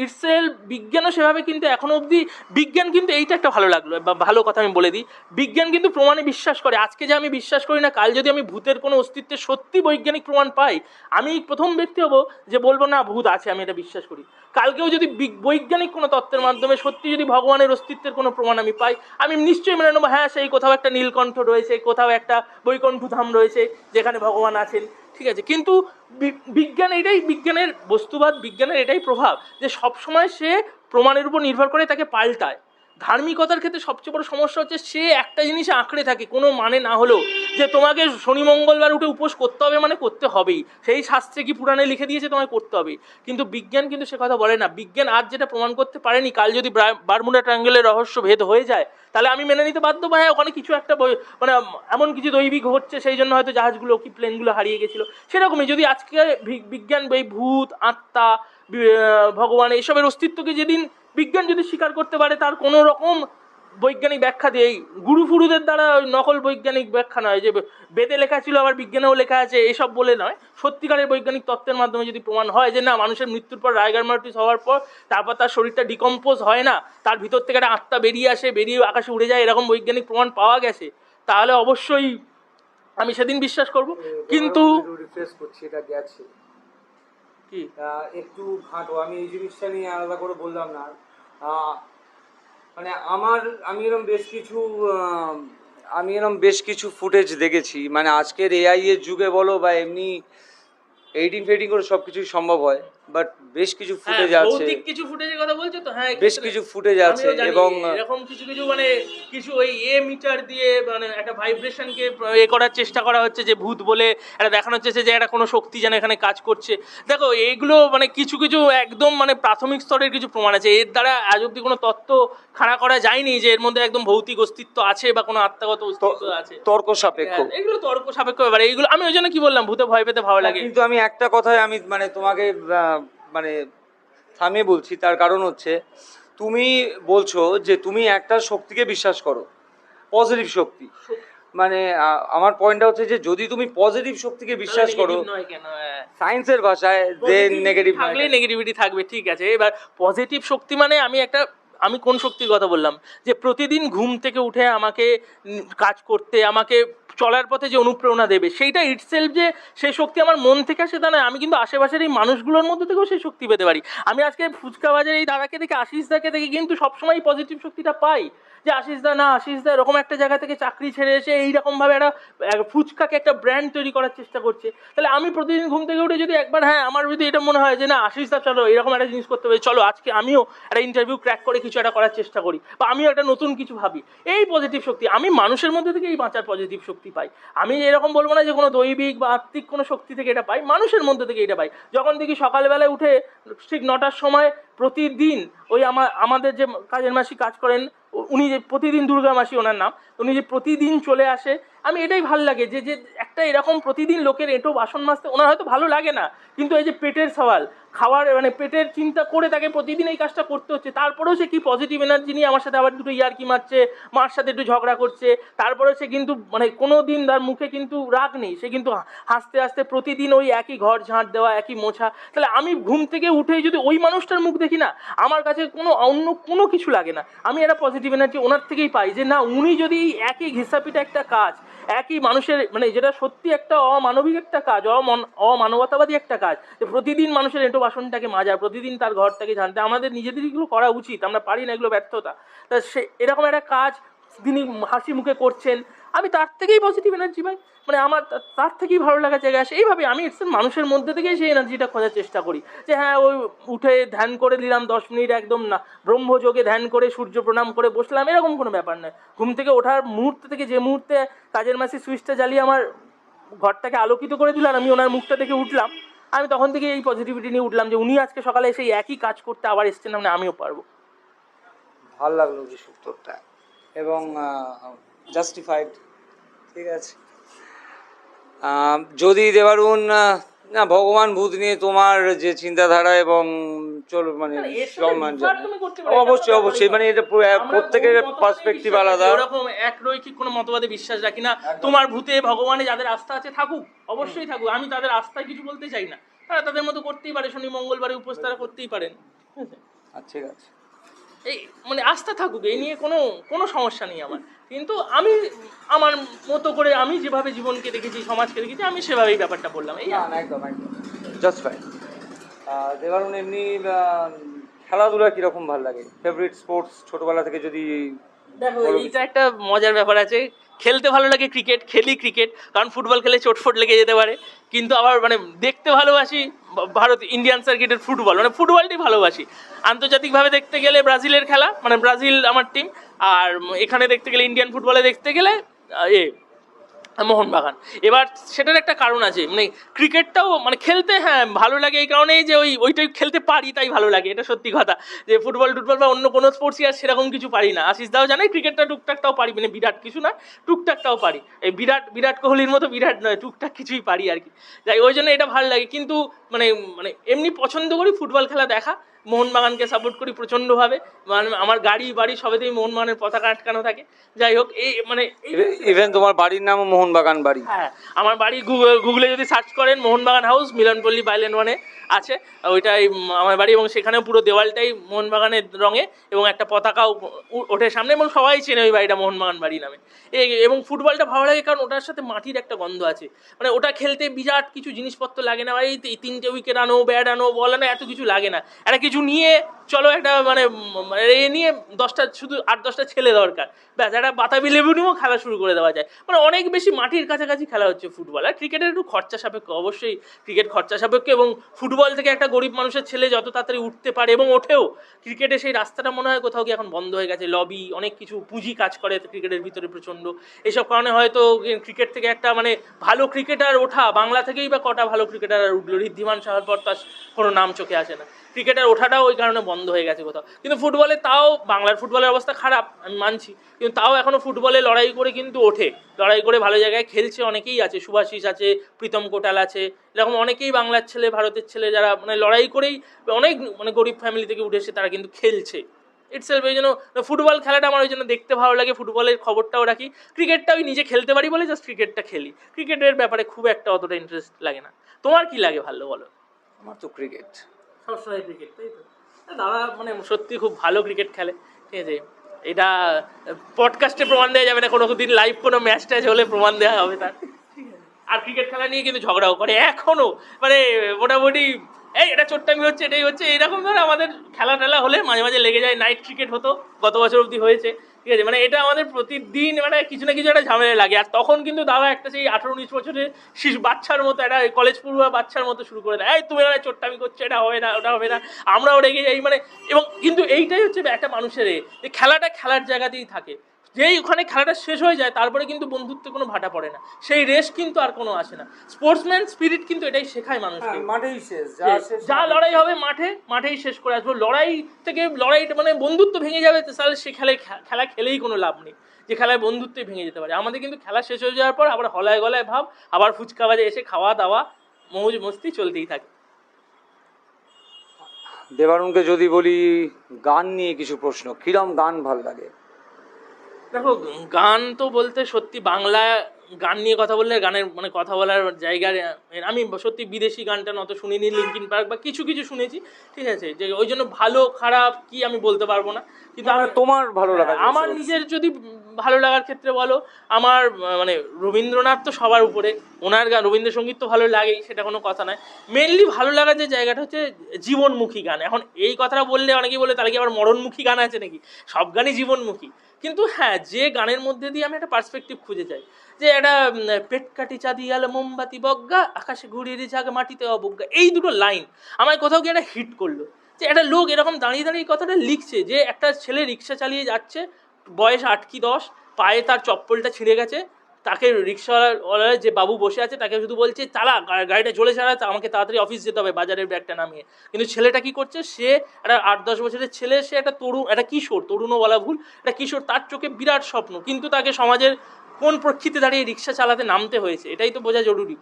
ইটসেলফ বিজ্ঞানও সেভাবে কিন্তু এখনো অবধি, বিজ্ঞান কিন্তু এইটা একটা ভালো লাগলো বা ভালো কথা আমি বলে দিই, বিজ্ঞান কিন্তু প্রমাণে বিশ্বাস করে। আজকে যে আমি বিশ্বাস করি না, কাল যদি আমি ভূতের কোনো অস্তিত্বের সত্যি বৈজ্ঞানিক প্রমাণ পাই, আমি প্রথম ব্যক্তি হব যে বলবো না ভূত আছে, আমি এটা বিশ্বাস করি। কালকেও যদি বৈজ্ঞানিক কোনো তত্ত্বের মাধ্যমে সত্যি যদি ভগবানের অস্তিত্বের কোনো প্রমাণ আমি পাই, আমি নিশ্চয়ই মেনে নেবো, হ্যাঁ সেই কোথাও একটা নীলকণ্ঠ রয়েছে, কোথাও একটা বৈকুণ্ঠ ধাম রয়েছে যেখানে ভগবান আছেন, ঠিক আছে। কিন্তু বিজ্ঞান এটাই, বিজ্ঞানের বস্তুবাদ, বিজ্ঞানের এটাই প্রভাব যে সবসময় সে প্রমাণের উপর নির্ভর করে তাকে পাল্টায়। ধার্মিকতার ক্ষেত্রে সবচেয়ে বড় সমস্যা হচ্ছে সে একটা জিনিসে আঁকড়ে থাকে, কোনো মানে না হলেও, যে তোমাকে শনি মঙ্গলবার উঠে উপোস করতে হবে মানে করতে হবেই, সেই শাস্ত্রে কি পুরাণে লিখে দিয়েছে তোমায় করতে হবে। কিন্তু বিজ্ঞান কিন্তু সে কথা বলে না। বিজ্ঞান আজ যেটা প্রমাণ করতে পারেনি, কাল যদি বারমুডা ট্রায়াঙ্গেলের রহস্য ভেদ হয়ে যায় তাহলে আমি মেনে নিতে বাধ্য, হ্যাঁ ওখানে কিছু একটা মানে এমন কিছু দৈবিক হচ্ছে সেই জন্য হয়তো জাহাজগুলো কি প্লেনগুলো হারিয়ে গেছিলো। সেরকমই যদি আজকে বিজ্ঞান এই ভূত আত্মা ভগবান এইসবের অস্তিত্বকে যেদিন বিজ্ঞান যদি স্বীকার করতে পারে, তার কোনো রকম বৈজ্ঞানিক ব্যাখ্যা দিয়ে, গুরু ফুরুদের দ্বারা নকল বৈজ্ঞানিক ব্যাখ্যা নয় যে বেদে লেখা ছিল আবার বিজ্ঞানেও লেখা আছে এসব বলে নয়, সত্যিকারের বৈজ্ঞানিক তত্ত্বের মাধ্যমে যদি প্রমাণ হয় যে না মানুষের মৃত্যুর পর রাইগার মর্টিস হওয়ার পর তারপর তার শরীরটা ডিকম্পোজ হয় না, তার ভিতর থেকে একটা আত্মা বেরিয়ে আসে, বেরিয়ে আকাশে উড়ে যায়, এরকম বৈজ্ঞানিক প্রমাণ পাওয়া গেছে, তাহলে অবশ্যই আমি সেদিন বিশ্বাস করব। কিন্তু রিফ্রেশ করছি, এটা গেছে কি একটু ঘাঁটো, আমি এই জিনিসটা নিয়ে আলাদা করে বললাম না। মানে আমি এরকম বেশ কিছু ফুটেজ দেখেছি, মানে আজকের এআই এর যুগে বলো বা এমনি এডিটিং ফেডিং করে সব কিছুই সম্ভব হয়, বাট বেশ কিছু ফুটেজ আছে, ভৌতিক কিছু ফুটেজের কথা বলছো তো, হ্যাঁ বেশ কিছু ফুটেজ আছে, এবং এরকম কিছু কিছু মানে কিছু ওই মিটার দিয়ে মানে একটা ভাইব্রেশনকে করার চেষ্টা করা হচ্ছে যে ভূত বলে এটা দেখানো হচ্ছে যে একটা কোনো শক্তি যেন এখানে কাজ করছে। দেখো এইগুলো মানে কিছু কিছু একদম মানে প্রাথমিক স্তরের কিছু প্রমাণ আছে, এর দ্বারা আজ অব্দি কোনো তত্ত্ব খাড়া করা যায়নি যে এর মধ্যে একদম ভৌতিক অস্তিত্ব আছে বা কোনো আত্মাগত অস্তিত্ব আছে। তর্ক সাপেক্ষ, এগুলো তর্ক সাপেক্ষ ব্যাপার, এইগুলো আমি ওই জন্য কি বললাম ভূতে ভয় পেতে ভালো লাগে। কিন্তু আমি একটা কথায় আমি মানে তোমাকে মানে থামিয়ে বলছি, তার কারণ হচ্ছে তুমি বলছো যে তুমি একটা শক্তিকে বিশ্বাস করো, পজিটিভ শক্তি। মানে আমার পয়েন্টটা হচ্ছে যে যদি তুমি পজিটিভ শক্তিকে বিশ্বাস করো, নয় কেন? সায়েন্সের ভাষায় যে নেগেটিভ থাকলে নেগেটিভিটি থাকবে, ঠিক আছে। এবার পজিটিভ শক্তি মানে আমি কোন শক্তির কথা বললাম, যে প্রতিদিন ঘুম থেকে উঠে আমাকে কাজ করতে, আমাকে চলার পথে যে অনুপ্রেরণা দেবে, সেইটা ইটসেলফ যে সেই শক্তি আমার মন থেকে আসে তা নয়। আমি কিন্তু আশেপাশের এই মানুষগুলোর মধ্যে থেকেও সেই শক্তি পেতে পারি। আমি আজকে ফুচকা বাজারে এই দাদাকে দেখে, আশিস দাকে দেখে কিন্তু সবসময় পজিটিভ শক্তিটা পাই, যে আশিস দা এরকম একটা জায়গা থেকে চাকরি ছেড়ে এসে এইরকমভাবে একটা ফুচকাকে একটা ব্র্যান্ড তৈরি করার চেষ্টা করছে। তাহলে আমি প্রতিদিন ঘুম থেকে উঠে যদি একবার, হ্যাঁ, আমার যদি এটা মনে হয় যে না আশিস দা চলো এরকম একটা জিনিস করতে হবে, চলো আজকে আমিও একটা ইন্টারভিউ ক্র্যাক করে কিছু একটা করার চেষ্টা করি, বা আমিও একটা নতুন কিছু ভাবি, এই পজিটিভ শক্তি আমি মানুষের মধ্যে থেকে এই বাঁচার পজিটিভ শক্তি পাই। আমি এরকম বলবো না যে কোনো দৈবিক বা আত্মিক কোনো শক্তি থেকে এটা পাই, মানুষের মধ্যে থেকে এটা পাই। যখন দেখি সকালবেলায় উঠে ঠিক 9টার সময় প্রতিদিন ওই আমাদের যে কাজের মাসি কাজ করেন, উনি যে প্রতিদিন, দুর্গা মাসি ওনার নাম, উনি যে প্রতিদিন চলে আসে, আমি এটাই ভাল লাগে যে যে একটা এরকম প্রতিদিন লোকের এঁটো বাসন মাজতে ওনার হয়তো ভালো লাগে না, কিন্তু এই যে পেটের সওয়াল, খাওয়ার মানে পেটের চিন্তা করে তাকে প্রতিদিন এই কাজটা করতে হচ্ছে, তারপরেও সে কি পজিটিভ এনার্জি নিয়ে আমার সাথে আবার দুটো ইয়ার্কি মারছে, মার সাথে একটু ঝগড়া করছে, তারপরে সে কিন্তু মানে কোনো দিন তার মুখে কিন্তু রাগ নেই, সে কিন্তু হাসতে হাসতে প্রতিদিন ওই একই ঘর ঝাঁট দেওয়া, একই মোছা। তাহলে আমি ঘুম থেকে উঠেই যদি ওই মানুষটার মুখ দেখি না, আমার কাছে অন্য কোনো কিছু লাগে না, আমি একটা পজিটিভ এনার্জি ওনার থেকেই পাই, যে না উনি যদি একই ঘেঁষাপিটা একটা কাজ, একই মানুষের মানে যেটা সত্যি একটা অমানবিক একটা কাজ, অমানবতাবাদী একটা কাজ, যে প্রতিদিন মানুষের এঁটো বাসনটাকে মাজা, প্রতিদিন তার ঘরটাকে ঝাঁটতে, আমাদের নিজেদের এগুলো করা উচিত, আমরা পারি না, এগুলো ব্যর্থতা। তা সে এরকম একটা কাজ তিনি হাসি মুখে করছেন, আমি তার থেকেই পজিটিভ এনার্জি পাই, মানে আমার তার থেকেই ভালো লাগার জায়গা আসে। এইভাবে আমি মানুষের মধ্যে থেকেই সেই এনার্জিটা খোঁজার চেষ্টা করি, যে হ্যাঁ ওই উঠে ধ্যান করে নিলাম 10 মিনিট, একদম না ব্রহ্মযোগে ধ্যান করে সূর্য প্রণাম করে বসলাম, এরকম কোনো ব্যাপার নয়। ঘুম থেকে ওঠার মুহূর্ত থেকে, যে মুহূর্তে কাজের মাসি সুইচটা জ্বালিয়ে আমার ঘরটাকে আলোকিত করে দিলাম, আমি ওনার মুখটা দেখে উঠলাম, আমি তখন থেকে এই পজিটিভিটি নিয়ে উঠলাম, যে উনি আজকে সকালে এসে একই কাজ করতে আবার এসছেন, মানে আমিও পারবো। ভাল লাগলো যে উত্তরটা, এবং জাস্টিফাইড। ঠিক আছে, যদি দেবারুন না ভগবান ভূত নিয়ে তোমার যে চিন্তাধারা এবং চলো মানে সম্মান অবশ্যই অবশ্যই, মানে এটা প্রত্যেকের পার্সপেক্টিভ আলাদা, ওরকম এক রৈখিক কোনো মতবাদে বিশ্বাস রাখি না। তোমার ভূতে ভগবানে যাদের আস্থা আছে থাকুক, অবশ্যই থাকুক, আমি তাদের আস্থায় কিছু বলতে চাই না, তারা তাদের মতো করতেই পারে, শনি মঙ্গলবারে উপোস তারা করতেই পারেন, ঠিক আছে, এই মানে আস্থা থাকুক, এই নিয়ে কোনো সমস্যা নেই আমার। কিন্তু আমি আমার মতো করে, আমি যেভাবে জীবনকে দেখেছি, সমাজকে দেখেছি, আমি সেভাবেই ব্যাপারটা বললাম, এই একদম একদম জাস্ট ফাইন। দেবারুন এমনি খেলাধুলা কিরকম ভালো লাগে, ফেভারিট স্পোর্টস ছোটবেলা থেকে যদি? দেখো এইটা একটা মজার ব্যাপার আছে, খেলতে ভালো লাগে ক্রিকেট, খেলি ক্রিকেট, কারণ ফুটবল খেলে চোটফোট লেগে যেতে পারে, কিন্তু আবার মানে দেখতে ভালোবাসি ভারত ইন্ডিয়ান সার্কিটের ফুটবল, মানে ফুটবলটাই ভালোবাসি। আন্তর্জাতিকভাবে দেখতে গেলে ব্রাজিলের খেলা, মানে ব্রাজিল আমার টিম, আর এখানে দেখতে গেলে ইন্ডিয়ান ফুটবলে দেখতে গেলে মোহনবাগান। এবার সেটার একটা কারণ আছে, মানে ক্রিকেটটাও মানে খেলতে হ্যাঁ ভালো লাগে এই কারণেই যে ওইটাই খেলতে পারি তাই ভালো লাগে, এটা সত্যি কথা, যে ফুটবল বা অন্য কোনো স্পোর্টসই আর সেরকম কিছু পারি না। আশিস দাও জানে ক্রিকেটটা টুকটাকটাও পারি, মানে বিরাট কিছু না, টুকটাকটাও পারি, এই বিরাট কোহলির মতো বিরাট নয়, টুকটাক কিছুই পারি আর কি, যাই ওই জন্য এটা ভালো লাগে। কিন্তু মানে মানে এমনি পছন্দ করি ফুটবল খেলা দেখা, মোহনবাগানকে সাপোর্ট করি প্রচণ্ডভাবে, মানে আমার গাড়ি বাড়ি সবেতেই মোহনবাগানের পতাকা আটকানো থাকে। যাই হোক, এই মানে ইভেন তোমার বাড়ির নামও মোহনবাগান বাড়ি? হ্যাঁ, আমার বাড়ি গুগলে যদি সার্চ করেন মোহনবাগান হাউস, মিলনপল্লী বাইলেন 1-এ আছে, ওইটাই আমার বাড়ি, এবং সেখানেও পুরো দেওয়ালটাই মোহনবাগানের রঙে, এবং একটা পতাকাও ওঠে সামনে, এবং সবাই চেনে ওই বাড়িটা মোহনবাগান বাড়ি নামে। এবং ফুটবলটা ভালো লাগে কারণ ওটার সাথে মাটির একটা গন্ধ আছে, মানে ওটা খেলতে বিরাট কিছু জিনিসপত্র লাগে না, এই 3টে উইকেট আনো, ব্যাট আনো, বল আনো, এত কিছু লাগে না, একটা কিছু নিয়ে চলো একটা মানে এ নিয়ে 10টা শুধু 8-10টা ছেলে দরকার, ব্যাস একটা বাতাবি লেবু নিয়েও খেলা শুরু করে দেওয়া যায়, মানে অনেক বেশি মাটির কাছাকাছি খেলা হচ্ছে ফুটবল। আর ক্রিকেটের একটু খরচা সাপেক্ষ, অবশ্যই ক্রিকেট খরচা সাপেক্ষ, এবং ফুটবল থেকে একটা গরিব মানুষের ছেলে যত তাড়াতাড়ি উঠতে পারে এবং ওঠেও, ক্রিকেটে সেই রাস্তাটা মনে হয় কোথাও কি এখন বন্ধ হয়ে গেছে, লবি অনেক কিছু পুঁজি কাজ করে ক্রিকেটের ভিতরে প্রচণ্ড, এইসব কারণে হয়তো ক্রিকেট থেকে একটা মানে ভালো ক্রিকেটার ওঠা, বাংলা থেকেই বা কটা ভালো ক্রিকেটার উঠলো, ঋদ্ধিমান সাহার পর তার কোনো নাম চোখে আসে না, ক্রিকেটার ওঠাটাও ওই কারণে বন্ধ হয়ে গেছে কোথাও। কিন্তু ফুটবলে তাও, বাংলার ফুটবলের অবস্থা খারাপ আমি মানছি, কিন্তু তাও এখনও ফুটবলে লড়াই করে কিন্তু ওঠে, লড়াই করে ভালো জায়গায় খেলছে অনেকেই আছে, সুভাষিস আছে, প্রীতম কোটাল আছে, এরকম অনেকেই বাংলার ছেলে, ভারতের ছেলে, যারা মানে লড়াই করেই অনেক মানে গরিব ফ্যামিলি থেকে উঠে এসে তারা কিন্তু খেলছে। ইটসেলফ। এই জন্য ফুটবল খেলাটা আমার ওই জন্য দেখতে ভালো লাগে, ফুটবলের খবরটাও রাখি। ক্রিকেটটা আমি নিজে খেলতে পারি বলে জাস্ট ক্রিকেটটা খেলি, ক্রিকেটের ব্যাপারে খুব একটা অতটা ইন্টারেস্ট লাগে না। তোমার কি লাগে ভালো বলো? আমার তো ক্রিকেট। সবসময় ক্রিকেট, তাই তো? দাদা মানে সত্যি খুব ভালো ক্রিকেট খেলে, ঠিক আছে। এটা পডকাস্টে প্রমাণ দেওয়া যাবে না, কোনো দিন লাইভ কোনো ম্যাচ ট্যাচ হলে প্রমাণ দেওয়া হবে তার। আর ক্রিকেট খেলা নিয়ে কিন্তু ঝগড়াও করে এখনো, মানে মোটামুটি এই এটা চোট্টামি হচ্ছে, এটাই হচ্ছে, এইরকম ধরে আমাদের খেলা টেলা হলে মাঝে মাঝে লেগে যায়। নাইট ক্রিকেট হতো গত বছর অবধি হয়েছে, ঠিক আছে। মানে এটা আমাদের প্রতিদিন মানে কিছু না কিছু একটা ঝামেলা লাগে। আর তখন কিন্তু দাদা একটা সেই 18-19 বছরের শিশু বাচ্চার মতো, একটা কলেজ পড়ুয়া বাচ্চার মতো শুরু করে দেয়, এই তুমি না চোট্টামি করছো, এটা হবে না, ওটা হবে না, আমরাও রেগে যাই মানে। এবং কিন্তু এইটাই হচ্ছে একটা মানুষের যে খেলাটা খেলার জায়গাতেই থাকে, যেই ওখানে খেলাটা শেষ হয়ে যায় তারপরে কিন্তু বন্ধুত্বে কোনো ভাটা পড়ে না, সেই রেশ কিন্তু আর কোনো আসে না। স্পোর্টসম্যান স্পিরিট কিন্তু এটাই শেখায় মানুষকে, মাঠেই শেষ, যা লড়াই হবে মাঠেই শেষ করে আসবো। লড়াই থেকে লড়াইটা মানে বন্ধুত্ব ভেঙে যাবে, তাহলে সে খেলা খেলেই কোনো লাভ নেই, যে খেলায় বন্ধুত্বই ভেঙে যেতে পারে। আমাদের কিন্তু খেলা শেষ হয়ে যাওয়ার পর আবার হলায় গলায় ভাব, আবার ফুচকা বাজে এসে খাওয়া দাওয়া মৌজ মস্তি চলতেই থাকে। দেবারুণকে যদি বলি গান নিয়ে কিছু প্রশ্ন, কিরম গান ভাল লাগে? দেখো, গান তো বলতে সত্যি বাংলা গান নিয়ে কথা বললে গানের মানে কথা বলার জায়গার, আমি সত্যি বিদেশি গানটা নত শুনিনি, লিঙ্কিন পার্ক বা কিছু কিছু শুনেছি, ঠিক আছে, যে ওই জন্য ভালো খারাপ কি আমি বলতে পারবো না। কিন্তু মানে তোমার ভালো লাগা, আমার নিজের যদি ভালো লাগার ক্ষেত্রে বলো, আমার মানে রবীন্দ্রনাথ তো সবার উপরে, ওনার গান রবীন্দ্রসঙ্গীত তো ভালো লাগেই, সেটা কোনো কথা নয়। মেনলি ভালো লাগার যে জায়গাটা হচ্ছে জীবনমুখী গান। এখন এই কথাটা বললে অনেকেই বলে তাহলে কি আবার মরণমুখী গান আছে নাকি? সব গানই জীবনমুখী, কিন্তু হ্যাঁ যে গানের মধ্যে দিয়ে আমি একটা পার্সপেক্টিভ খুঁজে যাই, যে একটা পেট কাটি চাঁদি আলো মোমবাতি বজ্ঞা আকাশে ঘুরিয়ে জাগ মাটিতে অবজ্ঞা, এই দুটো লাইন আমার কোথাও গিয়ে একটা হিট করলো। যে একটা লোক এরকম দাঁড়িয়ে দাঁড়িয়ে কথাটা লিখছে, যে একটা ছেলে রিক্সা চালিয়ে যাচ্ছে, বয়স 8 কি 10, পায়ে তার চপ্পলটা ছিঁড়ে গেছে, তাকে রিক্সাওয়ালা যে বাবু বসে আছে তাকে শুধু বলছে চালা, গাড়িটা চলে চালা, আমাকে তাড়াতাড়ি অফিস যেতে হবে, বাজারের ব্যাগটা নামিয়ে। কিন্তু ছেলেটা কি করছে, সে একটা 8-10 বছরের ছেলে, সে একটা তরুণ, একটা কিশোর, তরুণও বলা ভুল, একটা কিশোর, তার চোখে বিরাট স্বপ্ন, কিন্তু তাকে সমাজের কোন প্রেক্ষিতে দাঁড়িয়ে রিক্সা চালাতে নামতে হয়েছে এটাই তো বোঝা জরুরি।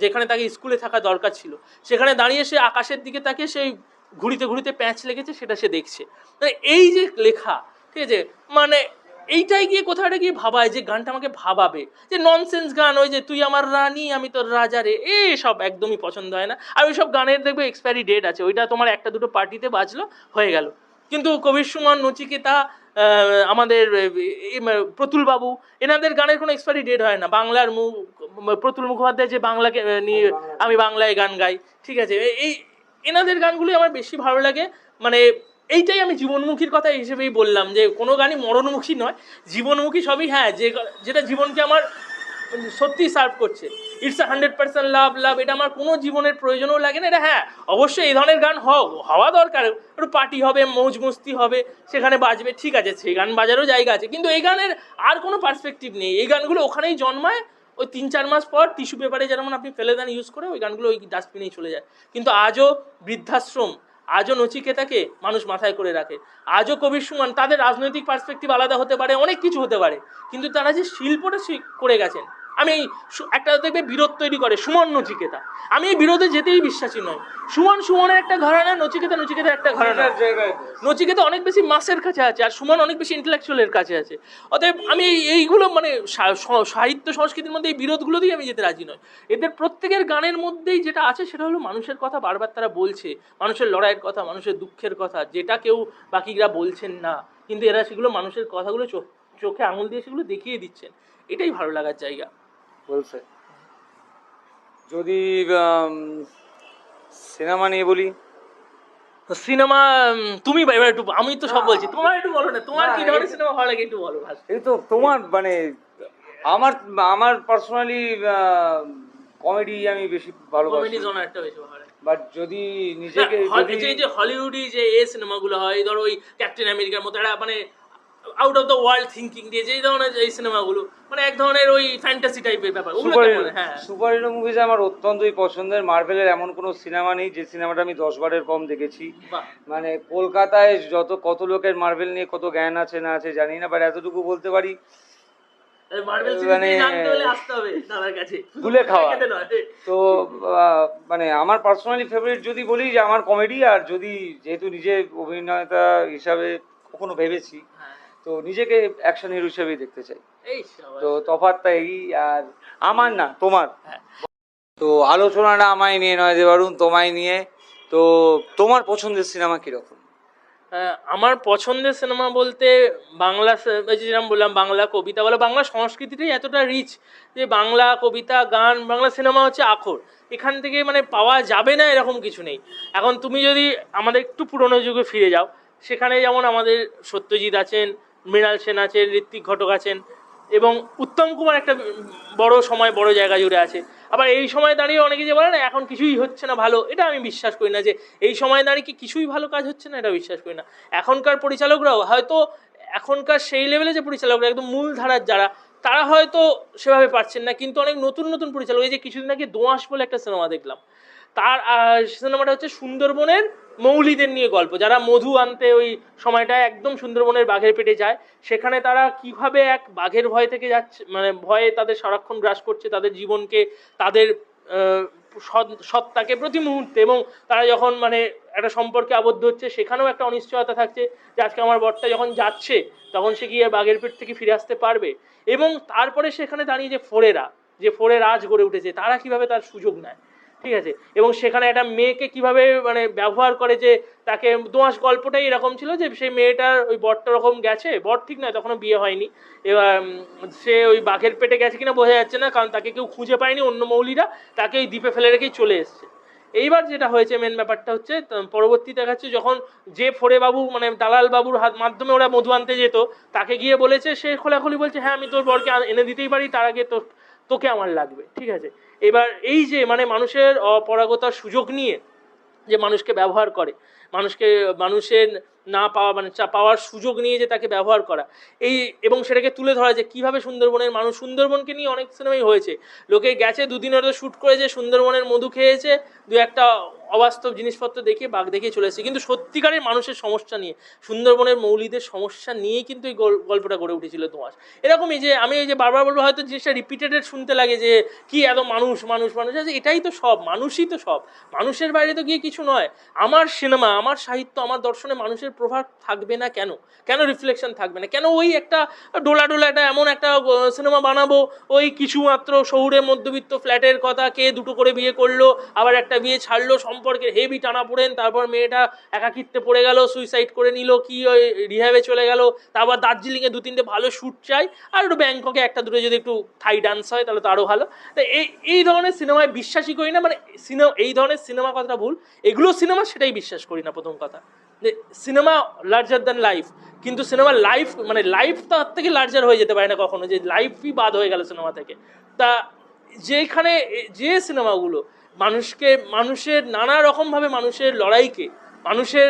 যেখানে তাকে স্কুলে থাকা দরকার ছিল, সেখানে দাঁড়িয়ে সে আকাশের দিকে তাকে সেই ঘুরিতে ঘুরিতে প্যাঁচ লেগেছে সেটা সে দেখছে। মানে এই যে লেখা, ঠিক আছে, মানে এইটাই গিয়ে কোথাটা গিয়ে ভাবায়, যে গানটা আমাকে ভাবাবে। যে ননসেন্স গান, ওই যে তুই আমার রানী আমি তোর রাজা রে, সব একদমই পছন্দ হয় না। আর ওই সব গানের দেখবে এক্সপায়ারি ডেট আছে, ওইটা তোমার একটা দুটো পার্টিতে বাজলো হয়ে গেল। কিন্তু কবির সুমন, নচিকেতা, আমাদের প্রতুল বাবু, এনাদের গানের কোনো এক্সপায়ারি ডেট হয় না। বাংলার প্রতুল মুখোপাধ্যায় যে বাংলাকে নিয়ে আমি বাংলায় গান গাই, ঠিক আছে, এই এনাদের গানগুলি আমার বেশি ভালো লাগে। মানে এইটাই আমি জীবনমুখীর কথা হিসেবেই বললাম, যে কোনো গানই মরণমুখী নয়, জীবনমুখী সবই। হ্যাঁ, যেটা জীবনকে আমার সত্যি সার্ভ করছে, ইটস 100% লাভ লাভ, এটা আমার কোনো জীবনের প্রয়োজনও লাগে না। এটা হ্যাঁ অবশ্যই এই ধরনের গান হওয়া দরকার, একটু পার্টি হবে, মৌজ মস্তি হবে, সেখানে বাজবে, ঠিক আছে, সেই গান বাজারও জায়গা আছে, কিন্তু এই গানের আর কোনো পার্সপেক্টিভ নেই। এই গানগুলো ওখানেই জন্মায়, ওই 3-4 মাস পর টিস্যু পেপারে যেমন আপনি ফেলে দেন ইউজ করে, ওই গানগুলো ওই ডাস্টবিনেই চলে যায়। কিন্তু আজও বৃদ্ধাশ্রম, আজও নচিকেতাকে মানুষ মাথায় করে রাখে, আজও কবির সুমন, তাদের রাজনৈতিক পার্সপেক্টিভ আলাদা হতে পারে, অনেক কিছু হতে পারে, কিন্তু তারা যে শিল্পটা করে গেছেন। আমি একটা দেখবে বিরোধ তৈরি করে সুমন নচিকেতা, আমি এই বিরোধে যেতেই বিশ্বাসী নয়। সুমনের একটা ঘরানা, নচিকেতা একটা ঘরানা। নচিকেতা অনেক বেশি মাসের কাছে আছে, আর সুমন অনেক বেশি ইন্টেলেকচুয়ালের কাছে আছে। অতএব আমি এইগুলো মানে সাহিত্য সংস্কৃতির মধ্যে এই বিরোধগুলো দিয়ে আমি যেতে রাজি নয়। এদের প্রত্যেকের গানের মধ্যেই যেটা আছে সেটা হলো মানুষের কথা বারবার তারা বলছে, মানুষের লড়াইয়ের কথা, মানুষের দুঃখের কথা, যেটা কেউ বাকিরা বলছেন না, কিন্তু এরা সেগুলো মানুষের কথাগুলো চোখে আঙুল দিয়ে সেগুলো দেখিয়ে দিচ্ছেন। এটাই ভালো লাগার জায়গা বলছে। যদি সিনেমা নিয়ে বলি, সিনেমা তুমি এবার একটু, আমি তো সব বলছি, তোমার একটু বলো না, তোমার কি ধরনের সিনেমা ভালো লাগে একটু বলো। এই তো তোমার মানে আমার পার্সোনালি কমেডি আমি বেশি ভালোবাসি, কমেডি জনারটা বেশি ভালো লাগে। বাট যদি নিজেকে যে হলিউডি যে সিনেমাগুলো হয়, ধরো ওই ক্যাপ্টেন আমেরিকার মতো একটা মানে out of the world thinking দিয়ে যে ধরনের এই সিনেমাগুলো, মানে এক ধরনের ওই ফ্যান্টাসি টাইপের ব্যাপার, সুপার হিরো মুভিজ আমার অত্যন্তই পছন্দের। মার্ভেলের এমন কোনো সিনেমা নেই যে সিনেমাটা আমি 10 বারের কম দেখেছি। মানে কলকাতায় কত লোকের মার্ভেল নিয়ে কত জ্ঞান আছে না আছে জানি না, বাট এতটুকু বলতে পারি মানে ভুলে খাওয়া। তো মানে আমার পার্সোনালি ফেভারিট যদি বলি যে আমার কমেডি, আর যদি যেহেতু নিজে অভিনেতা হিসাবে কখনো ভেবেছি, হ্যাঁ তো নিজেকে অ্যাকশন হিরো হিসেবেই দেখতে চাই। এই সবাই। তো তফাৎটা এই, আর আমার না তোমার। হ্যাঁ। তো আলোচনাটা আমায় নিয়ে নয় যে বরুণ তোমায় নিয়ে। তো তোমার পছন্দের সিনেমা কিরকম? আমার পছন্দের সিনেমা বলতে বাংলা এই যে যেরকম বললাম বাংলা কবিতা বলো, বাংলা সংস্কৃতিটাই এতটা রিচ যে বাংলা কবিতা গান বাংলা সিনেমা হচ্ছে আখর। এখান থেকে মানে পাওয়া যাবে না এরকম কিছু নেই। এখন তুমি যদি আমাদের একটু পুরোনো যুগে ফিরে যাও, সেখানে যেমন আমাদের সত্যজিৎ আছেন, মৃণাল সেন আছেন, ঋত্বিক ঘটক আছেন, এবং উত্তম কুমার একটা বড় সময় বড় জায়গা জুড়ে আছে। আবার এই সময় দাঁড়িয়ে অনেকে যে বলে না এখন কিছুই হচ্ছে না ভালো, এটা আমি বিশ্বাস করি না যে এই সময় দাঁড়িয়ে কি কিছুই ভালো কাজ হচ্ছে না, এটা বিশ্বাস করি না। এখনকার পরিচালকরাও হয়তো এখনকার সেই লেভেলে যে পরিচালকরা একদম মূল ধারার যারা, তারা হয়তো সেভাবে পারছেন না, কিন্তু অনেক নতুন নতুন পরিচালক, এই যে কিছুদিন আগে দোঁয়াশ বলে একটা সিনেমা দেখলাম, তার সিনেমাটা হচ্ছে সুন্দরবনের মৌলিদের নিয়ে গল্প, যারা মধু আনতে ওই সময়টায় একদম সুন্দরবনের বাঘের পেটে যায়, সেখানে তারা কিভাবে এক বাঘের ভয় থেকে যাচ্ছে, মানে ভয়ে তাদের সারাক্ষণ গ্রাস করছে তাদের জীবনকে, তাদের সত্তাকে প্রতি মুহূর্তে, এবং তারা যখন মানে একটা সম্পর্কে আবদ্ধ হচ্ছে সেখানেও একটা অনিশ্চয়তা থাকছে যে আজকে আমার বরটা যখন যাচ্ছে তখন সে গিয়ে বাঘের পেট থেকে ফিরে আসতে পারবে, এবং তারপরে সেখানে দাঁড়িয়ে যে ফোরে রাজ গড়ে উঠেছে তারা কিভাবে তার সুযোগ নেয়, ঠিক আছে, এবং সেখানে একটা মেয়েকে কিভাবে মানে ব্যবহার করে, যে তাকে দোঁয়াশ গল্পটাই এরকম ছিল যে সেই মেয়েটার ওই বরটা রকম গেছে, বর ঠিক নয় তখনও বিয়ে হয়নি, এবার সে ওই বাঘের পেটে গেছে কিনা বোঝা যাচ্ছে না, কারণ তাকে কেউ খুঁজে পায়নি, অন্য মৌলিরা তাকে ওই দ্বীপে ফেলে রেখেই চলে এসছে। এইবার যেটা হয়েছে মেন ব্যাপারটা হচ্ছে পরবর্তী দেখাচ্ছে যখন যে ফোরে বাবু মানে দালাল বাবুর হাত মাধ্যমে ওরা মধু আনতে যেত, তাকে গিয়ে বলেছে, সে খোলাখুলি বলছে হ্যাঁ আমি তোর বরকে এনে দিতেই পারি, তার আগে তোকে আমার লাগবে, ঠিক আছে। এবার এই যে মানে মানুষের অপরাগতার সুযোগ নিয়ে যে মানুষকে ব্যবহার করে, মানুষের না পাওয়া মানে পাওয়ার সুযোগ নিয়ে যে তাকে ব্যবহার করা, এই এবং সেটাকে তুলে ধরা যে কীভাবে সুন্দরবনের মানুষ, সুন্দরবনকে নিয়ে অনেক সিনেমাই হয়েছে, লোকে গেছে দুদিন হয়তো শ্যুট করেছে, সুন্দরবনের মধু খেয়েছে, দু একটা অবাস্তব জিনিসপত্র দেখিয়ে বাঘ দেখিয়ে চলে এসেছে, কিন্তু সত্যিকারের মানুষের সমস্যা নিয়ে, সুন্দরবনের মৌলিদের সমস্যা নিয়েই কিন্তু এই গল্পটা গড়ে উঠেছিল দোঁয়াশ। এরকমই যে আমি এই যে বারবার বলবো, হয়তো জিনিসটা রিপিটেডেড শুনতে লাগে যে কি এত মানুষ মানুষ মানুষ আছে, এটাই তো সব, মানুষই তো সব, মানুষের বাইরে তো গিয়ে কিছু নয়। আমার সিনেমা, আমার সাহিত্য, আমার দর্শনে মানুষের প্রভাব থাকবে না কেন? কেন রিফ্লেকশন থাকবে না? কেন ওই একটা ডোলা একটা এমন একটা সিনেমা বানাবো ওই কিছুমাত্র শহুরে মধ্যবিত্ত ফ্ল্যাটের কথা, কে দুটো করে বিয়ে করলো, আবার একটা বিয়ে ছাড়লো, সম্পর্কের হেভি টানাপোড়েন, তারপর মেয়েটা একাকিত্বে পড়ে গেল, সুইসাইড করে নিল, কি ওই রিহ্যাবে চলে গেল, তারপর দার্জিলিংয়ে 2-3টে ভালো শ্যুট চাই, আর একটু ব্যাংককে একটা দুটো যদি একটু থাই ডান্স হয় তাহলে তো আরও ভালো। তো এই ধরনের সিনেমায় বিশ্বাসই করি না, মানে এই ধরনের সিনেমা কথাটা ভুল, এগুলো সিনেমা সেটাই বিশ্বাস করি না প্রথম কথা, যে সিনেমা লার্জার দ্যান লাইফ, কিন্তু সিনেমা লাইফ মানে লাইফ তার থেকে লার্জার হয়ে যেতে পারে না কখনো, যে লাইফই বাদ হয়ে গেল সিনেমা থেকে। তা যেখানে যে সিনেমাগুলো মানুষের নানা রকমভাবে মানুষের লড়াইকে, মানুষের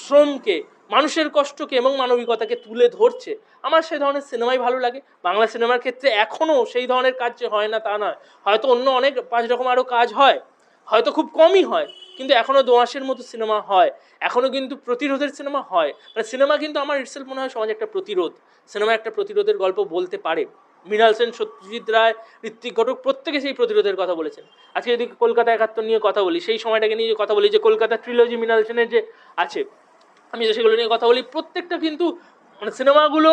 শ্রমকে, মানুষের কষ্টকে এবং মানবিকতাকে তুলে ধরছে, আমার সেই ধরনের সিনেমাই ভালো লাগে। বাংলা সিনেমার ক্ষেত্রে এখনও সেই ধরনের কাজ যে হয় না তা নয়, হয়তো অন্য অনেক 5 রকম আরও কাজ হয়, হয়তো খুব কমই হয়, কিন্তু এখনও দোঁয়াশের মতো সিনেমা হয়, এখনও কিন্তু প্রতিরোধের সিনেমা হয়, মানে সিনেমা কিন্তু আমার ইটসেলফ মনে হয় সমাজে একটা প্রতিরোধ, সিনেমা একটা প্রতিরোধের গল্প বলতে পারে। মৃণাল সেন, সত্যজিৎ রায়, ঋত্বিক ঘটক প্রত্যেকে সেই প্রতিরোধের কথা বলেছেন। আজকে যদি কলকাতা 71 নিয়ে কথা বলি, সেই সময়টাকে নিয়ে কথা বলি, যে কলকাতা ট্রিলজি মৃণাল সেনের যে আছে, আমি যে সেগুলো নিয়ে কথা বলি, প্রত্যেকটা কিন্তু মানে সিনেমাগুলো,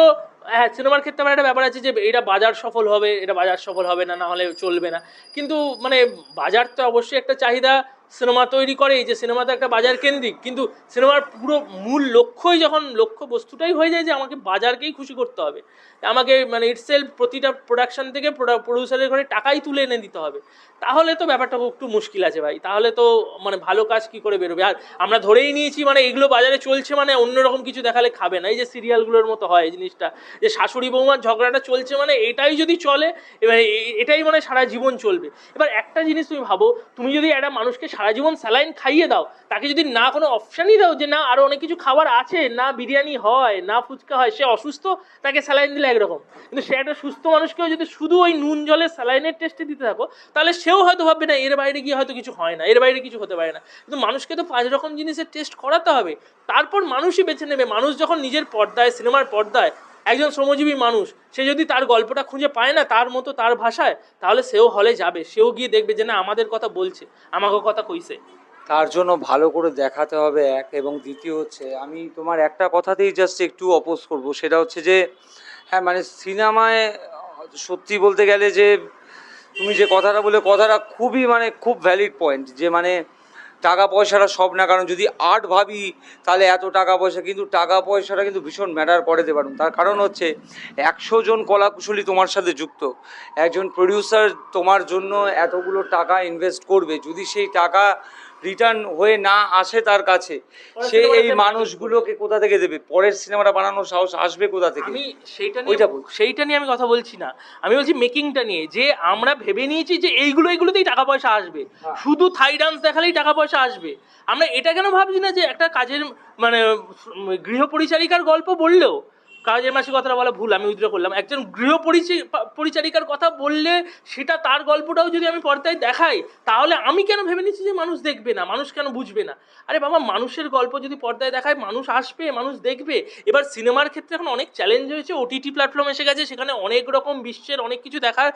হ্যাঁ সিনেমার ক্ষেত্রে আমার একটা ব্যাপার আছে যে এটা বাজার সফল হবে, এটা বাজার সফল হবে না, না হলে চলবে না, কিন্তু মানে বাজার তো অবশ্যই একটা চাহিদা সিনেমা তৈরি করে, যে সিনেমা তো একটা বাজার কেন্দ্রিক, কিন্তু সিনেমার পুরো মূল লক্ষ্যই যখন লক্ষ্য বস্তুটাই হয়ে যায় যে আমাকে বাজারকেই খুশি করতে হবে, আমাকে মানে ইটসেলফ প্রতিটা প্রোডাকশন থেকে প্রডিউসারের ঘরে টাকাই তুলে এনে দিতে হবে, তাহলে তো ব্যাপারটা একটু মুশকিল আছে ভাই, তাহলে তো মানে ভালো কাজ কি করে বেরোবে। আর আমরা ধরেই নিয়েছি মানে এগুলো বাজারে চলছে মানে অন্যরকম কিছু দেখালে খাবে না, এই যে সিরিয়ালগুলোর মতো হয় এই জিনিসটা, যে শাশুড়ি বৌমার ঝগড়াটা চলছে মানে এটাই যদি চলে, এবার এটাই মানে সারা জীবন চলবে। এবার একটা জিনিস তুমি ভাবো, তুমি যদি একটা মানুষকে সারা জীবন স্যালাইন খাইয়ে দাও, তাকে যদি না কোনো অপশানই দাও যে না আরও অনেক কিছু খাবার আছে, না বিরিয়ানি হয়, না ফুচকা হয়, সে অসুস্থ, তাকে স্যালাইন দিলে একরকম, কিন্তু সে একটা সুস্থ মানুষকেও যদি শুধু ওই নুন জলে স্যালাইনের টেস্টে দিতে থাকো, তাহলে সেও হয়তো ভাববে না এর বাইরে গিয়ে হয়তো কিছু হয় না, এর বাইরে কিছু হতে পারে না, কিন্তু মানুষকে তো 5 রকম জিনিসের টেস্ট করাতে হবে, তারপর মানুষই বেছে নেবে। মানুষ যখন নিজের পর্দায়, সিনেমার পর্দায় একজন শ্রমজীবী মানুষ, সে যদি তার গল্পটা খুঁজে পায় না তার মতো তার ভাষায়, তাহলে সেও হলে যাবে, সেও গিয়ে দেখবে যে না আমাদের কথা বলছে, আমাকে কথা কইছে। তার জন্য ভালো করে দেখাতে হবে এক, এবং দ্বিতীয় হচ্ছে আমি তোমার একটা কথাতেই জাস্ট একটু অপোজ করব, সেটা হচ্ছে যে হ্যাঁ মানে সিনেমায় সত্যি বলতে গেলে যে তুমি যে কথাটা বলে কথাটা খুবই মানে খুব ভ্যালিড পয়েন্ট, যে মানে টাকা পয়সাটা সব না, কারণ যদি আর্ট ভাবি তাহলে এত টাকা পয়সা, কিন্তু টাকা পয়সাটা কিন্তু ভীষণ ম্যাটার করে দিতে পারুন। তার কারণ হচ্ছে 100 জন কলাকুশলী তোমার সাথে যুক্ত, একজন প্রডিউসার তোমার জন্য এতগুলো টাকা ইনভেস্ট করবে, যদি সেই টাকা রিটার্ন হয়ে না আসে তার কাছে, সে এই মানুষগুলোকে কোথা থেকে দেবে? পরের সিনেমাটা বানানোর সাহস আসবে কোথা থেকে? আমি ওইটা বলছি। সেইটা নিয়ে আমি কথা বলছি না, আমি বলছি মেকিংটা নিয়ে, যে আমরা ভেবে নিয়েছি যে এইগুলোতেই টাকা পয়সা আসবে, শুধু থাই ডান্স দেখালেই টাকা পয়সা আসবে। আমরা এটা কেন ভাবছি না যে একটা কাজের মানে গৃহ পরিচারিকার গল্প বললেও, কাজের মাসি কথাটা বলা ভুল, আমি উইথড্র করলাম, একজন পরিচারিকার কথা বললে সেটা তার গল্পটাও যদি আমি পর্দায় দেখাই, তাহলে আমি কেন ভেবে নিচ্ছি যে মানুষ দেখবে না, মানুষ কেন বুঝবে না? আরে বাবা, মানুষের গল্প যদি পর্দায় দেখায় মানুষ আসবে, মানুষ দেখবে। এবার সিনেমার ক্ষেত্রে এখন অনেক চ্যালেঞ্জ হয়েছে, ওটিটি প্ল্যাটফর্ম এসে গেছে, সেখানে অনেক রকম বিশ্বের অনেক কিছু দেখার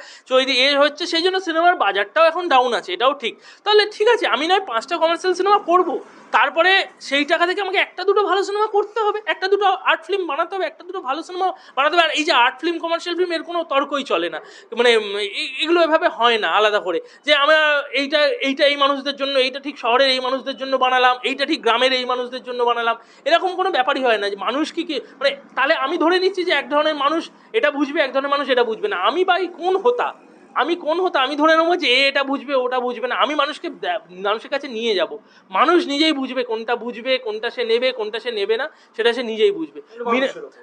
হচ্ছে, সেই জন্য সিনেমার বাজারটাও এখন ডাউন আছে, এটাও ঠিক। তাহলে ঠিক আছে, আমি নয় 5টা কমার্শিয়াল সিনেমা করব, তারপরে সেই টাকা থেকে আমাকে একটা দুটো ভালো সিনেমা করতে হবে, একটা দুটো আর্ট ফিল্ম বানাতে হবে, একটা দুটো ভালো সিনেমা বানাতে হবে। আর এই যে আর্ট ফিল্ম কমার্শিয়াল ফিল্ম, এর কোনো তর্কই চলে না, মানে এগুলো এভাবে হয় না আলাদা করে যে আমরা এইটা এইটা এই মানুষদের জন্য, এইটা ঠিক শহরের এই মানুষদের জন্য বানালাম, এইটা ঠিক গ্রামের এই মানুষদের জন্য বানালাম, এরকম কোনো ব্যাপারই হয় না। যে মানুষ কি মানে তাহলে আমি ধরে নিচ্ছি যে এক ধরনের মানুষ এটা বুঝবে, এক ধরনের মানুষ এটা বুঝবে না। আমি কোন হতা আমি ধরে নেবো যে এটা বুঝবে ওটা বুঝবে না। আমি মানুষের কাছে নিয়ে যাব, মানুষ নিজেই বুঝবে কোনটা সে নেবে, কোনটা সে নেবে না, সেটা সে নিজেই বুঝবে।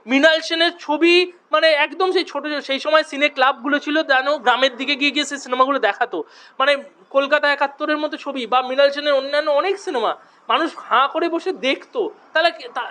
মৃণাল সেনের ছবি মানে একদম সেই ছোট, সেই সময় সিনে ক্লাবগুলো ছিল, জানো, গ্রামের দিকে গিয়ে গিয়ে সেই সিনেমাগুলো দেখাতো, মানে কলকাতা 71-এর মতো ছবি বা মৃণাল সেনের অন্যান্য অনেক সিনেমা মানুষ হাঁ করে বসে দেখতো।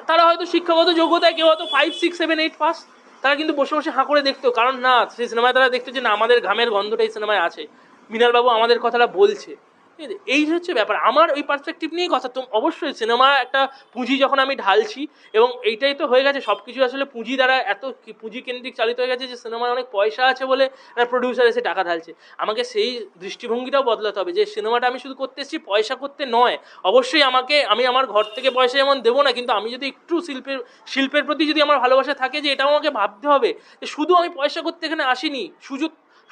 তারা হয়তো শিক্ষাগত যোগ্যতায় কেউ হয়তো 5, 6, 7, 8 পাস, তারা কিন্তু বসে বসে হাঁ করে দেখতো, কারণ না সেই সিনেমায় তারা দেখতো যে না, আমাদের ঘামের গন্ধটা এই সিনেমায় আছে, মৃণালবাবু আমাদের কথাটা বলছে। ঠিক আছে, এই হচ্ছে ব্যাপার। আমার ওই পার্সপেক্টিভ নিয়েই কথা। তো অবশ্যই সিনেমা একটা পুঁজি যখন আমি ঢালছি, এবং এইটাই তো হয়ে গেছে সব কিছু আসলে পুঁজি দ্বারা, এত পুঁজি কেন্দ্রিক চালিত হয়ে গেছে যে সিনেমায় অনেক পয়সা আছে বলে একটা প্রডিউসার এসে টাকা ঢালছে। আমাকে সেই দৃষ্টিভঙ্গিটাও বদলাতে হবে যে সিনেমাটা আমি শুধু করতে এসেছি পয়সা করতে নয়। অবশ্যই আমি আমার ঘর থেকে পয়সা যেমন দেবো না, কিন্তু আমি যদি একটু শিল্পের প্রতি যদি আমার ভালোবাসা থাকে, যে এটাও আমাকে ভাবতে হবে যে শুধু আমি পয়সা করতে এখানে আসিনি,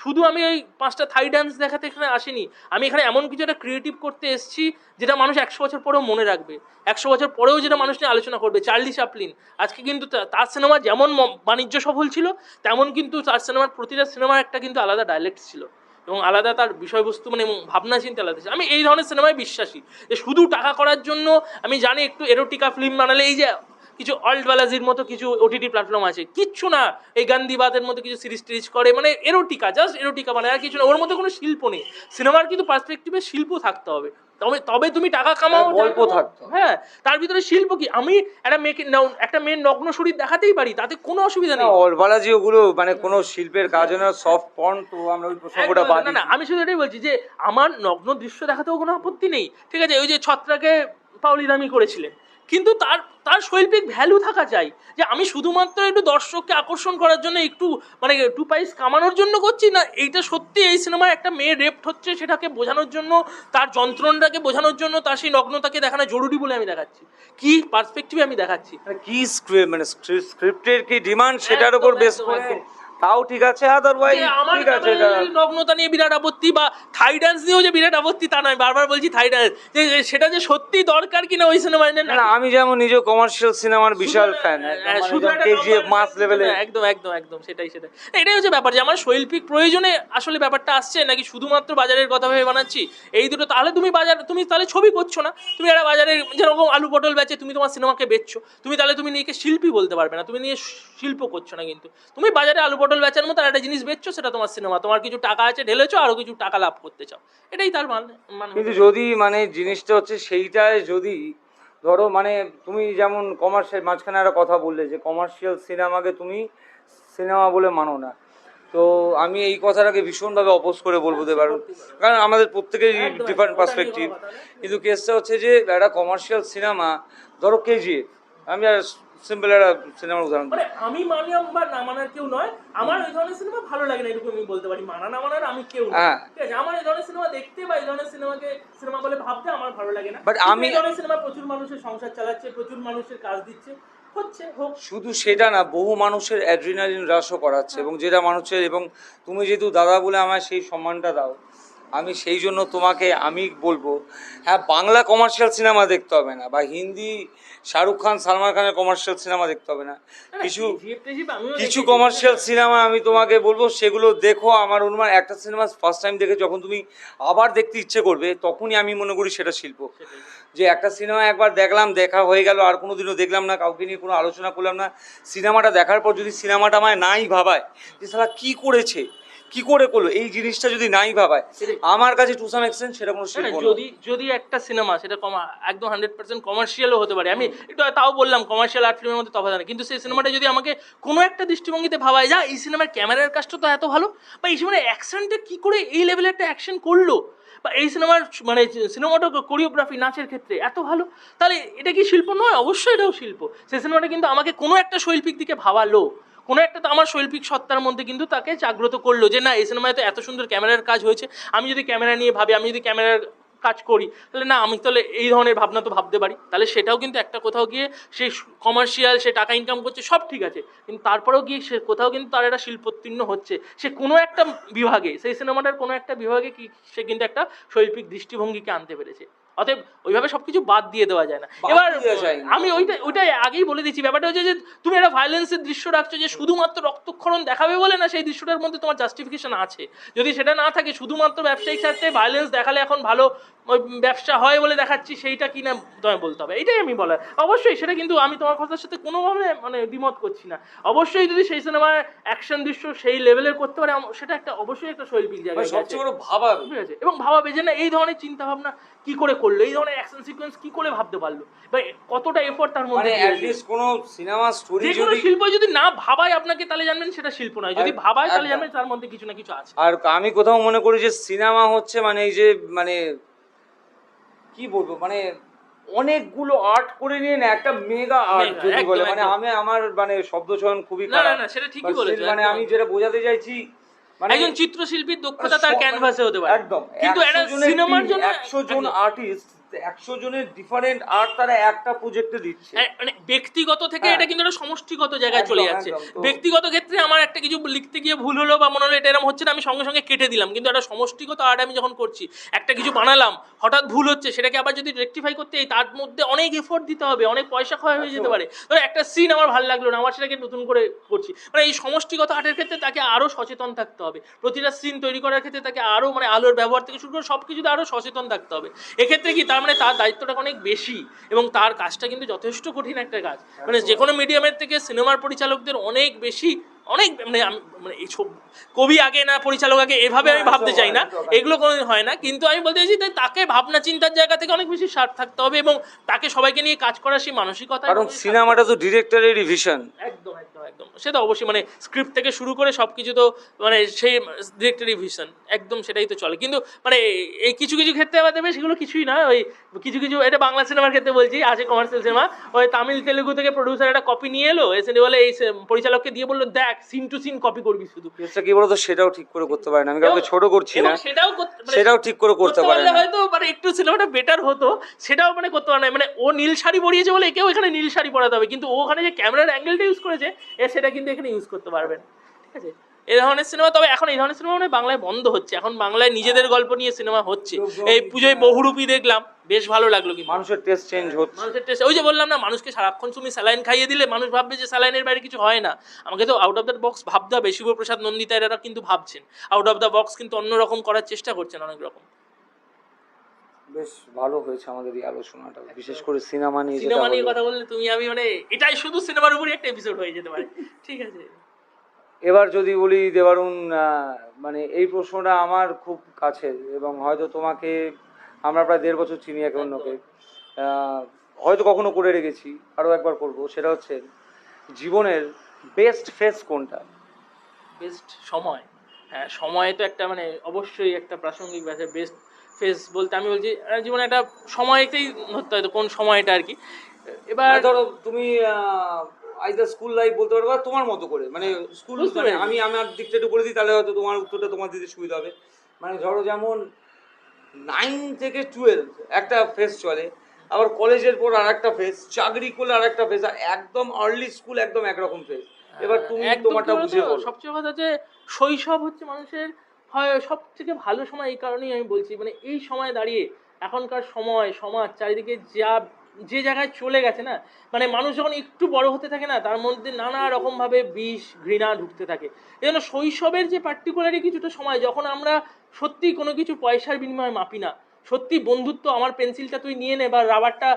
শুধু আমি ওই 5টা থাই ডান্স দেখাতে এখানে আসিনি, আমি এখানে এমন কিছু একটা ক্রিয়েটিভ করতে এসেছি যেটা মানুষ 100 বছর পরেও মনে রাখবে, 100 বছর পরেও যেটা মানুষ নিয়ে আলোচনা করবে। চার্লি চ্যাপলিন আজকে কিন্তু তার সিনেমা যেমন বাণিজ্য সফল ছিল, তেমন কিন্তু তার সিনেমার প্রতিটা সিনেমার একটা কিন্তু আলাদা ডায়ালেক্ট ছিল, এবং আলাদা তার বিষয়বস্তু মানে ভাবনা চিন্তা আলাদা ছিল। আমি এই ধরনের সিনেমায় বিশ্বাসী, যে শুধু টাকা করার জন্য, আমি জানি একটু এরোটিকা ফিল্ম বানালে, এই যে কিছু অল্ট বালাজির মতো কিছু ওটিটি প্ল্যাটফর্ম আছে, কিচ্ছু না, এই গান্ধীবাদের মতো কিছু সিরিজ টিরিজ করে, মানে এরোটিকা, জাস্ট এরোটিকা, মানে আর কিছু না, ওর মধ্যে কোনো শিল্প নেই। সিনেমার কিন্তু পার্সপেক্টিভে শিল্প থাকতে হবে, তবে তুমি টাকা কামাও, গল্প থাকতো। হ্যাঁ, তার ভিতরে শিল্প কি? আমি একটা মেয়ের নগ্ন শরীর দেখাতেই পারি, তাতে কোনো অসুবিধা নেই। অলবালাজি ওগুলো মানে কোনো শিল্পের কাজ না, সফট পর্ন, তো আমরা ওই প্রসঙ্গটা বাদ না, আমি শুধু এটাই বলছি যে আমার নগ্ন দৃশ্য দেখাতেও কোনো আপত্তি নেই, ঠিক আছে। ওই যে ছত্রাকে পাউলি দামি করেছিলেন, কিন্তু তার শৈল্পিক ভ্যালু থাকা চাই, যে আমি শুধুমাত্র একটু দর্শককে আকর্ষণ করার জন্য, একটু মানে 2 পয়সা কামানোর জন্য করছি না। এইটা সত্যি এই সিনেমায় একটা মেয়ে রেপ্ট হচ্ছে, সেটাকে বোঝানোর জন্য, তার যন্ত্রণাটাকে বোঝানোর জন্য, তার সেই নগ্নতাকে দেখানো জরুরি বলে আমি দেখাচ্ছি, কি পার্সপেক্টিভে আমি দেখাচ্ছি, কি স্ক্রিপ্ট মানে স্ক্রিপ্টের কি ডিমান্ড সেটার উপর বেস করে, তাও ঠিক আছে, আদারওয়াইজ ঠিক আছে। নগ্নতা নিয়ে বিরাট আপত্তি, বা থাই ডান্স নিয়েও যে বিরাট আপত্তি তা নয়, বারবার বলছি থাই ডান্স, যে সেটা যে সত্যি দরকার কিনা ওই সিনেমায় না। আমি যেমন নিজে কমার্শিয়াল সিনেমার বিশাল ফ্যান, কেজিএফ মাস লেভেলে, একদম একদম একদম সেটাই এটাই হচ্ছে ব্যাপার, যে আমার শৈল্পিক প্রয়োজনে আসলে ব্যাপারটা আসছে, নাকি শুধুমাত্র বাজারের কথা ভেবে বানাচ্ছি এই দুটো। তাহলে তুমি তাহলে ছবি করছো না, তুমি একটা বাজারে যেরকম আলু পটল বেচে তুমি তোমার সিনেমাকে বেচছো, তুমি নিজেকে শিল্পী বলতে পারবে না, তুমি নিয়ে শিল্প করছো না, কিন্তু তুমি বাজারে আলু পটল বেচার মতো একটা জিনিস বেচছো, সেটা তোমার সিনেমা, তোমার কিছু টাকা আছে ঢেলেছো, আরো কিছু টাকা লাভ করতে চাও, এটাই তার মানে। কিন্তু যদি মানে জিনিসটা হচ্ছে সেইটায়, যদি ধরো মানে তুমি যেমন কমার্শিয়াল, মাঝখানে একটা কথা বললে যে কমার্শিয়াল সিনেমাকে তুমি সিনেমা বলে মানো না, তো আমি এই কথাটাকে ভীষণভাবে অপোজ করে বলবো, কারণ আমাদের প্রত্যেকের ডিফারেন্ট পার্সপেক্টিভ। কিন্তু কেসটা হচ্ছে যে একটা কমার্শিয়াল সিনেমা, ধরো কেজিএফ, আমি আর সিম্পল একটা সিনেমার উদাহরণ দিই। মানে আমি মানিয়াম বা না মানার কেউ নয়, আমার ওই ধরনের সিনেমা ভালো লাগে না, এটুকু আমি বলতে পারি। মানা না মানার আমি কেউ না, হ্যাঁ। ঠিক আছে। আমার এই ধরনের সিনেমা দেখতে বা এই ধরনের সিনেমা বলে ভাবতে আমার ভালো লাগে না। But কিন্তু আমি- এই ধরনের সিনেমা প্রচুর মানুষের সংসার চালাচ্ছে, প্রচুর মানুষের কাজ দিচ্ছে, হচ্ছে হোক। শুধু সেটা না, বহু মানুষের অ্যাড্রিনালিন হ্রাসও করাচ্ছে, এবং যেটা মানুষের, এবং তুমি যেহেতু দাদা বলে আমায় সেই সম্মানটা দাও, আমি সেই জন্য তোমাকে আমি বলবো, হ্যাঁ, বাংলা কমার্শিয়াল সিনেমা দেখতে হবে না, বা হিন্দি শাহরুখ খান সালমান খানের কমার্শিয়াল সিনেমা দেখতে হবে না, কিছু কিছু কমার্শিয়াল সিনেমা আমি তোমাকে বলবো সেগুলো দেখো। আমার অনুমান একটা সিনেমা ফার্স্ট টাইম দেখে যখন তুমি আবার দেখতে ইচ্ছে করবে, তখনই আমি মনে করি সেটা শিল্প। যে একটা সিনেমা একবার দেখলাম, দেখা হয়ে গেল, আর কোনো দিনও দেখলাম না, কাউকে নিয়ে কোনো আলোচনা করলাম না, সিনেমাটা দেখার পর যদি সিনেমাটা আমায় নাই ভাবায় যে সালা কী করেছে, কি করে করলো, এই জিনিসটা যদি নাই ভাবায়, আমার কাছে টু সাম এক্সটেন্ট সেটা কোনো শিল্প না। যদি একটা সিনেমা সেটা একদম 100% কমার্শিয়ালও হতে পারে, আমি একটু তাও বললাম কমার্শিয়াল আর্ট ফিল্মের মধ্যে তফাৎ আছে, কিন্তু সেই সিনেমাটা যদি আমাকে কোনো একটা দৃষ্টিভঙ্গিতে ভাবায়, যা এই সিনেমার ক্যামেরার কাজটা তো এত ভালো, বা এই সিনেমার অ্যাকশনটা কি করে এই লেভেলের একটা অ্যাকশন করলো, বা এই সিনেমার মানে সিনেমাটা কোরিওগ্রাফি নাচের ক্ষেত্রে এত ভালো, তাহলে এটা কি শিল্প নয়? অবশ্যই এটাও শিল্প। সেই সিনেমাটা কিন্তু আমাকে কোনো একটা শৈল্পিক দিকে ভাবালো, কোনো একটা তো আমার শৈল্পিক সত্তার মধ্যে কিন্তু তাকে জাগ্রত করলো, যে না এই সিনেমায় তো এত সুন্দর ক্যামেরার কাজ হয়েছে, আমি যদি ক্যামেরা নিয়ে ভাবি, আমি যদি ক্যামেরার কাজ করি, তাহলে না আমি তাহলে এই ধরনের ভাবনা তো ভাবতে পারি, তাহলে সেটাও কিন্তু একটা কোথাও গিয়ে সে কমার্শিয়াল, সে টাকা ইনকাম করছে, সব ঠিক আছে, কিন্তু তারপরেও গিয়ে সে কোথাও কিন্তু তার একটা শিল্পোত্তীর্ণ হচ্ছে, সে কোনো একটা বিভাগে, সেই সিনেমাটার কোনো একটা বিভাগে কি সে কিন্তু একটা শৈল্পিক দৃষ্টিভঙ্গিকে আনতে পেরেছে। অতএব ওইভাবে সবকিছু বাদ দিয়ে দেওয়া যায় না। এবার আমি ওইটাই আগেই বলে দিচ্ছি, ব্যাপারটা হচ্ছে যে তুমি একটা ভায়োলেন্সের দৃশ্য রাখছো যে শুধুমাত্র রক্তক্ষরণ দেখাবে বলে না সেই দৃশ্যটার মধ্যে তোমার জাস্টিফিকেশন আছে। যদি সেটা না থাকে, শুধুমাত্র ব্যবসায়িক স্বার্থে ভায়োলেন্স দেখালে এখন ভালো ওই ব্যবসা হয় বলে দেখাচ্ছি, সেইটা কি না তোমায় বলতে হবে, এটাই আমি বলার। অবশ্যই সেটা, কিন্তু আমি তোমার কথার সাথে কোনোভাবে মানে দ্বিমত করছি না। অবশ্যই যদি সেই সিনেমায় অ্যাকশন দৃশ্য সেই লেভেলের করতে পারে, সেটা একটা অবশ্যই একটা শৈল্পিক জায়গায় সবচেয়ে বড় ভাবাবে, ঠিক আছে, এবং ভাবাবে যে না এই ধরনের চিন্তা ভাবনা কি করে করলো, এই ধরনের অ্যাকশন সিকোয়েন্স কি করে ভাবতে পারলো, বা কতটা এফোর্ট তার মধ্যে মানে দিয়েছে। অ্যাটলিস্ট কোনো সিনেমা স্টোরি যে কোনো যদি, শিল্প যদি না ভাবায় আপনাকে, তাহলে জানবেন সেটা শিল্প নয়, যদি ভাবায় তাহলে জানবেন তার মধ্যে কিছু না কিছু আছে। আর আমি কোথাও মনে করি যে সিনেমা হচ্ছে মানে এই যে মানে কি বলবো, মানে অনেকগুলো আর্ট করে নিয়ে না একটা মেগা আর্ট Mega, যদি একদম, বলে, মানে একদম। আমি আমার মানে শব্দ চয়ন খুবই না, খারাপ, না, সেটা ঠিকই But still বলেছো, মানে একদম। আমি যেটা বোঝাতে চাইছি, মানে একজন চিত্রশিল্পীর দক্ষতা তার ক্যানভাসে হতে পারে, একদম, কিন্তু একটা সিনেমার জন্য 100 জন আর্টিস্ট, 100 জনের ডিফারেন্ট আর্ট তারা একটা প্রজেক্টে দিচ্ছে। মানে ব্যক্তিগত থেকে হ্যাঁ। এটা কিন্তু একটা সমষ্টিগত জায়গায় একদম, চলে যাচ্ছে। একদম। তো- ব্যক্তিগত ক্ষেত্রে আমার একটা কিছু লিখতে গিয়ে ভুল হলো বা মনে হলো এটা এরকম হচ্ছে না, আমি সঙ্গে সঙ্গে কেটে দিলাম, কিন্তু একটা সমষ্টিগত আর্ট আমি যখন করছি, একটা কিছু বানালাম, হঠাৎ ভুল হচ্ছে, সেটাকে আবার যদি রেকটিফাই করতে তার মধ্যে অনেক এফোর্ট দিতে হবে, অনেক পয়সা ক্ষয় হয়ে যেতে পারে। ধরো একটা সিন আমার ভালো লাগলো না, আমার সেটাকে নতুন করে করছি, মানে এই সমষ্টিগত আর্টের ক্ষেত্রে তাকে আরো সচেতন থাকতে হবে, প্রতিটা সিন তৈরি করার ক্ষেত্রে তাকে আরো মানে আলোর ব্যবহার থেকে শুরু করে সবকিছুতে আরো সচেতন থাকতে হবে। এক্ষেত্রে কি তার মানে তার দায়িত্বটা অনেক বেশি, এবং তার কাজটা কিন্তু যথেষ্ট কঠিন একটা কাজ, মানে যে কোনো মিডিয়ামের থেকে সিনেমার পরিচালকদের অনেক বেশি, অনেক মানে মানে এই কবি আগে না পরিচালক আগে, এভাবে আমি ভাবতে চাই না, এগুলো কোনোদিন হয় না, কিন্তু আমি বলতে চাইছি তাকে ভাবনা চিন্তার জায়গা থেকে অনেক বেশি শার্প থাকতে হবে, এবং তাকে সবাইকে নিয়ে কাজ করার সেই মানসিকতা, কারণ সিনেমাটা তো ডিরেক্টরেরই ভিশন। একদম একদম একদম, সেটা অবশ্যই, মানে স্ক্রিপ্ট থেকে শুরু করে সবকিছু তো মানে সেই ডিরেক্টরি ভিশন, একদম সেটাই তো চলে। কিন্তু মানে এই কিছু কিছু ক্ষেত্রে আবার দেবে সেগুলো কিছুই না, ওই কিছু কিছু, এটা বাংলা সিনেমার ক্ষেত্রে বলছি, আছে কমার্শিয়াল সিনেমা, ওই তামিল তেলেগু থেকে প্রডিউসার একটা কপি নিয়ে এলো, এসে বলে এই পরিচালককে দিয়ে বললো দেখ সিন টু সিন কপি করবি শুধু। কেসটা কি বলতো, সেটাও ঠিক করে করতে পারে না, আমি কাউকে ছোট করছি না, মানে সেটাও ঠিক করে করতে পারে না। হয়তো মানে একটু সিনেমাটা বেটার হতো, সেটাও মানে করতে পারে না, মানে ও নীল শাড়ি পরিয়েছে বলে একেও এখানে নীল শাড়ি পরাতে হবে, কিন্তু ও ওখানে যে ক্যামেরার অ্যাঙ্গেলটা ইউজ করেছে সেটা কিন্তু এখানে ইউজ করতে পারবে না, ঠিক আছে। এই ধরনের সিনেমা, তবে এখন এই ধরনের সিনেমা মানে বাংলায় বন্ধ হচ্ছে, এখন বাংলায় নিজেদের গল্প নিয়ে সিনেমা হচ্ছে। এই পুজোয় বহুরূপী দেখলাম, বেশ ভালো লাগলো, কিন্তু মানুষের টেস্ট চেঞ্জ হচ্ছে। মানুষের টেস্ট, ওই যে বললাম না, মানুষকে সারাক্ষণ তুমি স্যালাইন খাইয়ে দিলে মানুষ ভাববে যে স্যালাইনের বাইরে কিছু হয় না, আমাকে তো আউট অফ দ্য বক্স ভাবতে হবে। শিবপ্রসাদ নন্দিতা এরা কিন্তু ভাবছেন আউট অফ দ্য বক্স, কিন্তু অন্যরকম করার চেষ্টা করছেন অনেক রকম। বেশ ভালো হয়েছে আমাদের এই আলোচনাটা, বিশেষ করে সিনেমা নিয়ে। সিনেমা নিয়ে কথা বললে তুমি আমি মানে এটাই শুধু সিনেমার উপরই একটা এপিসোড হয়ে যেতে পারে, ঠিক আছে। এবার যদি বলি দেবারুণ, মানে এই প্রশ্নটা আমার খুব কাছে, এবং হয়তো তোমাকে আমরা প্রায় 1.5 বছর চিনি একে অন্যকে, হয়তো কখনো করে রেখেছি, আরও একবার করব, সেটা হচ্ছে জীবনের বেস্ট ফেস কোনটা? বেস্ট সময়, হ্যাঁ সময় তো একটা মানে অবশ্যই একটা প্রাসঙ্গিক ব্যাপার। বেস্ট ফেস বলতে আমি বলছি জীবনে একটা সময়তেই ধরতে হয়তো কোন সময়টা আর কি, এবার ধরো তুমি আইদার স্কুল লাইফ বলতে পারো বা তোমার মতো করে, মানে স্কুল, বুঝতে মানে পেরেছি। আমি আমার দিকটা একটু বলে দিই, তাহলে হয়তো তোমার উত্তরটা তোমার দিতে সুবিধা হবে। মানে ধরো যেমন 9 থেকে 12 একটা ফেজ চলে, আবার কলেজের পর আর একটা ফেজ, চাকরি করলে আর একটা ফেজ, আর একদম আর্লি স্কুল একদম একরকম ফেজ। এবার তুমি একদম তোমারটা কি বলতো, বুঝিয়ে বলো। সবচেয়ে কথা যে শৈশব হচ্ছে মানুষের হয় সব থেকে ভালো সময়। এই কারণেই আমি বলছি, মানে এই সময় দাঁড়িয়ে এখনকার সময় সমাজ চারিদিকে যা যে জায়গায় চলে গেছে না, মানে মানুষ যখন একটু বড় হতে থাকে না, তার মধ্যে নানা রকম ভাবে বিষ ঘৃণা ঢুকতে থাকে। এই জন্য শৈশবের যে পার্টিকুলারই কিছুটা সময়, যখন আমরা সত্যি কোনো কিছু পয়সার বিনিময়ে মাপি না, সত্যি বন্ধুত্ব, আমার পেন্সিলটা তুই নিয়ে নে বা রাবারটা,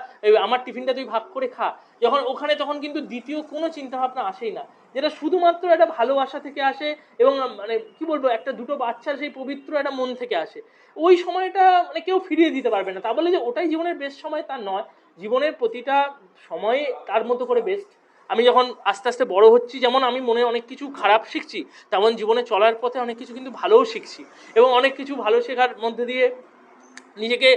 আমার টিফিনটা তুই ভাগ করে খা, যখন ওখানে তখন কিন্তু দ্বিতীয় কোনো চিন্তা ভাবনা আসেই না, যেটা শুধুমাত্র একটা ভালোবাসা থেকে আসে এবং মানে কি বলবো, একটা দুটো বাচ্চার সেই পবিত্র একটা মন থেকে আসে। ওই সময়টা মানে কেউ ফিরিয়ে দিতে পারবে না। তা বলে যে ওটাই জীবনের বেস্ট সময় তা নয়, জীবনের প্রতিটা সময় তার মতো করে বেস্ট। আমি যখন আস্তে আস্তে বড় হচ্ছি, যেমন আমি মনে অনেক কিছু খারাপ শিখছি, তেমন জীবনে চলার পথে অনেক কিছু কিন্তু ভালোও শিখছি। এবং অনেক কিছু ভালো শেখার মধ্যে দিয়ে নিজেকে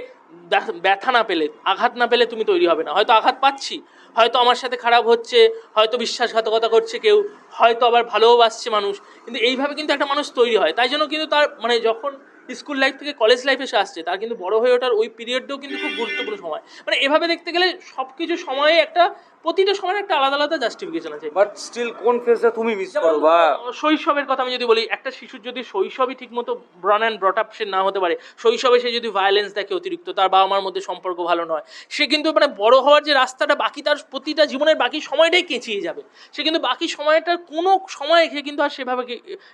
ব্যথা না পেলে, আঘাত না পেলে তুমি তৈরি হবে না। হয়তো আঘাত পাচ্ছি, হয়তো আমার সাথে খারাপ হচ্ছে, হয়তো বিশ্বাসঘাতকতা করছে কেউ, হয়তো আবার ভালোবাসছে মানুষ, কিন্তু এইভাবে কিন্তু একটা মানুষ তৈরি হয়। তাই জন্য কিন্তু তার মানে যখন স্কুল লাইফ থেকে কলেজ লাইফে এসে আসছে, তার কিন্তু বড় হয়ে ওঠার ওই পিরিয়ডটাও কিন্তু খুব গুরুত্বপূর্ণ সময়। মানে এভাবে দেখতে গেলে সব কিছু সময়ে একটা, প্রতিটা সময়ের একটা আলাদা আলাদা জাস্টিফিকেশন আছে। বাট স্টিল কোন ফেজটা তুমি মিস যেমন করো বা শৈশবের কথা আমি যদি বলি, একটা শিশুর যদি শৈশবই ঠিকমতো ব্রন অ্যান্ড ব্রট আপ সে না হতে পারে, শৈশবে সে যদি ভায়োলেন্স দেখে অতিরিক্ত, তার বাবা মার মধ্যে সম্পর্ক ভালো নয়, সে কিন্তু মানে বড় হওয়ার যে রাস্তাটা বাকি, তার প্রতিটা জীবনের বাকি সময়টাই কেঁচিয়ে যাবে। সে কিন্তু বাকি সময়টার কোনো সময় সে কিন্তু আর সেভাবে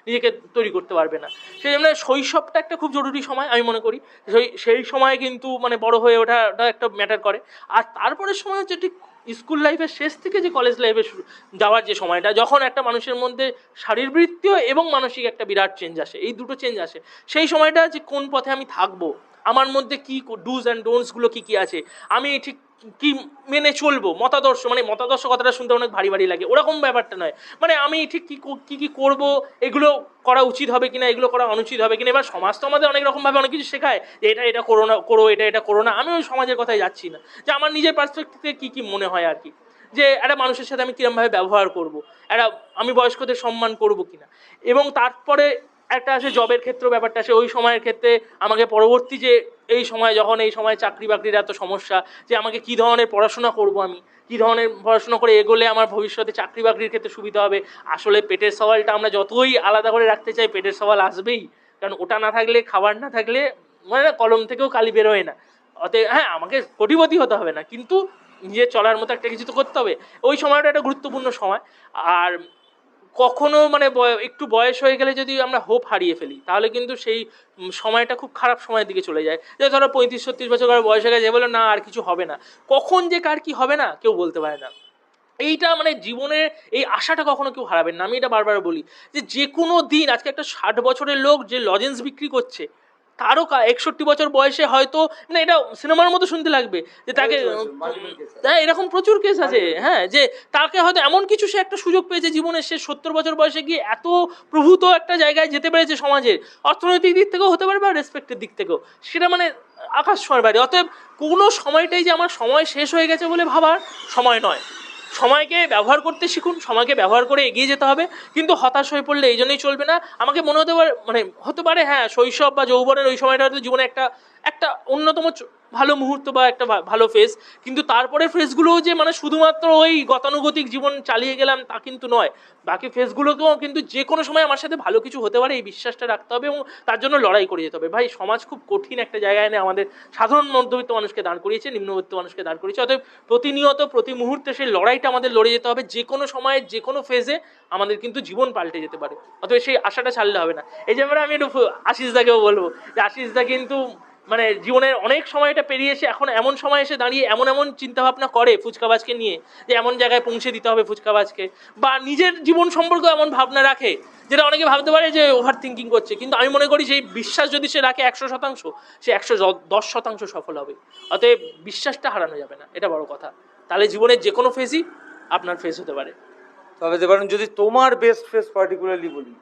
নিজেকে তৈরি করতে পারবে না। সেই জন্য শৈশবটা একটা খুব জরুরি সময় আমি মনে করি। সেই সময় কিন্তু মানে বড় হয়ে ওঠাটা একটা ম্যাটার করে। আর তারপরের সময় হচ্ছে ঠিক স্কুল লাইফের শেষ থেকে যে কলেজ লাইফে যাওয়ার যে সময়টা, যখন একটা মানুষের মধ্যে শারীরবৃত্তীয় এবং মানসিক একটা বিরাট চেঞ্জ আসে, এই দুটো চেঞ্জ আসে। সেই সময়টা যে কোন পথে আমি থাকবো, আমার মধ্যে কি ডুজ অ্যান্ড ডোন্টসগুলো কী কী আছে, আমি ঠিক কি মেনে চলবো, মতাদর্শ, মানে মতাদর্শ কথাটা শুনতে অনেক ভারী ভারী লাগে, ওরকম ব্যাপারটা নয়। মানে আমি ঠিক কী কী করবো, এগুলো করা উচিত হবে কিনা, এগুলো করা অনুচিত হবে কিনা। এবার সমাজ তো আমাদের অনেক রকমভাবে অনেক কিছু শেখায় যে এটা করো না, করো এটা করো না। আমি ওই সমাজের কথায় যাচ্ছি না, যে আমার নিজের পার্সপেক্টিভ থেকে কী কী মনে হয় আর কি, যে একটা মানুষের সাথে আমি কিরমভাবে ব্যবহার করব, একটা আমি বয়স্কদের সম্মান করব কিনা। এবং তারপরে একটা আসে জবের ক্ষেত্রে ব্যাপারটা আসে, ওই সময়ের ক্ষেত্রে আমাকে পরবর্তী যে এই সময়, যখন এই সময় চাকরি বাকরির এত সমস্যা, যে আমাকে কী ধরনের পড়াশোনা করব, আমি কী ধরনের পড়াশোনা করে এগোলে আমার ভবিষ্যতে চাকরি বাকরির ক্ষেত্রে সুবিধা হবে। আসলে পেটের সওয়ালটা আমরা যতই আলাদা করে রাখতে চাই, পেটের সওয়াল আসবেই, কারণ ওটা না থাকলে, খাবার না থাকলে মানে কলম থেকেও কালি বেরোয় না। অতএব হ্যাঁ, আমাকে কোটিপতি হতে হবে না, কিন্তু নিজের চলার মতো একটা কিছু তো করতে হবে। ওই সময়টা একটা গুরুত্বপূর্ণ সময়। আর কখনো মানে একটু বয়স হয়ে গেলে যদি আমরা হোপ হারিয়ে ফেলি, তাহলে কিন্তু সেই সময়টা খুব খারাপ সময়ের দিকে চলে যায়। যে ধরো 35-36 বছর বয়স হয়ে গেছে, বলে না আর কিছু হবে না, কখন যে কার কি হবে না কেউ বলতে পারে না। এইটা মানে জীবনের এই আশাটা কখনো কেউ হারাবেন না। আমি এটা বারবার বলি যে কোনো দিন, আজকে একটা 60 বছরের লোক যে লজেন্স বিক্রি করছে, তারও 61 বছর বয়সে হয়তো, মানে এটা সিনেমার মতো শুনতে লাগবে যে তাকে, হ্যাঁ এরকম প্রচুর কেস আছে, হ্যাঁ, যে তাকে হয়তো এমন কিছু সে একটা সুযোগ পেয়েছে জীবনে, সে 70 বছর বয়সে গিয়ে এত প্রভূত একটা জায়গায় যেতে পেরেছে সমাজের, অর্থনৈতিক দিক থেকেও হতে পারে বা রেসপেক্টের দিক থেকেও, সেটা মানে আকাশ ছোঁয়ার বাইরে। অতএব কোনো সময়টাই যে আমার সময় শেষ হয়ে গেছে বলে ভাবার সময় নয়। সময়কে ব্যবহার করতে শিখুন, সময়কে ব্যবহার করে এগিয়ে যেতে হবে, কিন্তু হতাশ হয়ে পড়লে এই জন্যই চলবে না। আমাকে মনে হতে পারে, মানে হতে পারে হ্যাঁ, শৈশব বা যৌবনের ওই সময়টা হয়তো জীবনে একটা একটা অন্যতম ভালো মুহূর্ত বা একটা ভালো ফেজ, কিন্তু তারপরে ফেজগুলোও যে মানে শুধুমাত্র ওই গতানুগতিক জীবন চালিয়ে গেলাম তা কিন্তু নয়। বাকি ফেজগুলোকেও কিন্তু যে কোনো সময় আমার সাথে ভালো কিছু হতে পারে, এই বিশ্বাসটা রাখতে হবে এবং তার জন্য লড়াই করে যেতে হবে। ভাই, সমাজ খুব কঠিন একটা জায়গায় এনে আমাদের সাধারণ মধ্যবিত্ত মানুষকে দাঁড় করিয়েছে, নিম্নবিত্ত মানুষকে দাঁড় করিয়েছে। অতএব প্রতিনিয়ত প্রতি মুহূর্তে সেই লড়াইটা আমাদের লড়ে যেতে হবে। যে কোনো সময়ে যে কোনো ফেজে আমাদের কিন্তু জীবন পাল্টে যেতে পারে, অতএব সেই আশাটা ছাড়লে হবে না। এই যে আমি একটু আশিস দাকেও বলবো যে আশিস দা কিন্তু মানে জীবনের অনেক সময়টা পেরিয়ে এসে এখন এমন সময় এসে দাঁড়িয়ে এমন এমন চিন্তাভাবনা করে ফুচকাবাজকে নিয়ে, যে এমন জায়গায় পৌঁছে দিতে হবে ফুচকাবাজকে, বা নিজের জীবন সম্পর্কে এমন ভাবনা রাখে যেটা অনেকে ভাবতে পারে যে ওভার থিঙ্কিং করছে, কিন্তু আমি মনে করি সেই বিশ্বাস যদি সে রাখে 100%, সে 110% সফল হবে। অতএব বিশ্বাসটা হারানো যাবে না, এটা বড় কথা। তাহলে জীবনের যে কোনো ফেজই আপনার ফেজ হতে পারে। তবে পারেন যদি তোমার বেস্ট ফেজ পার্টিকুলারলি বলি,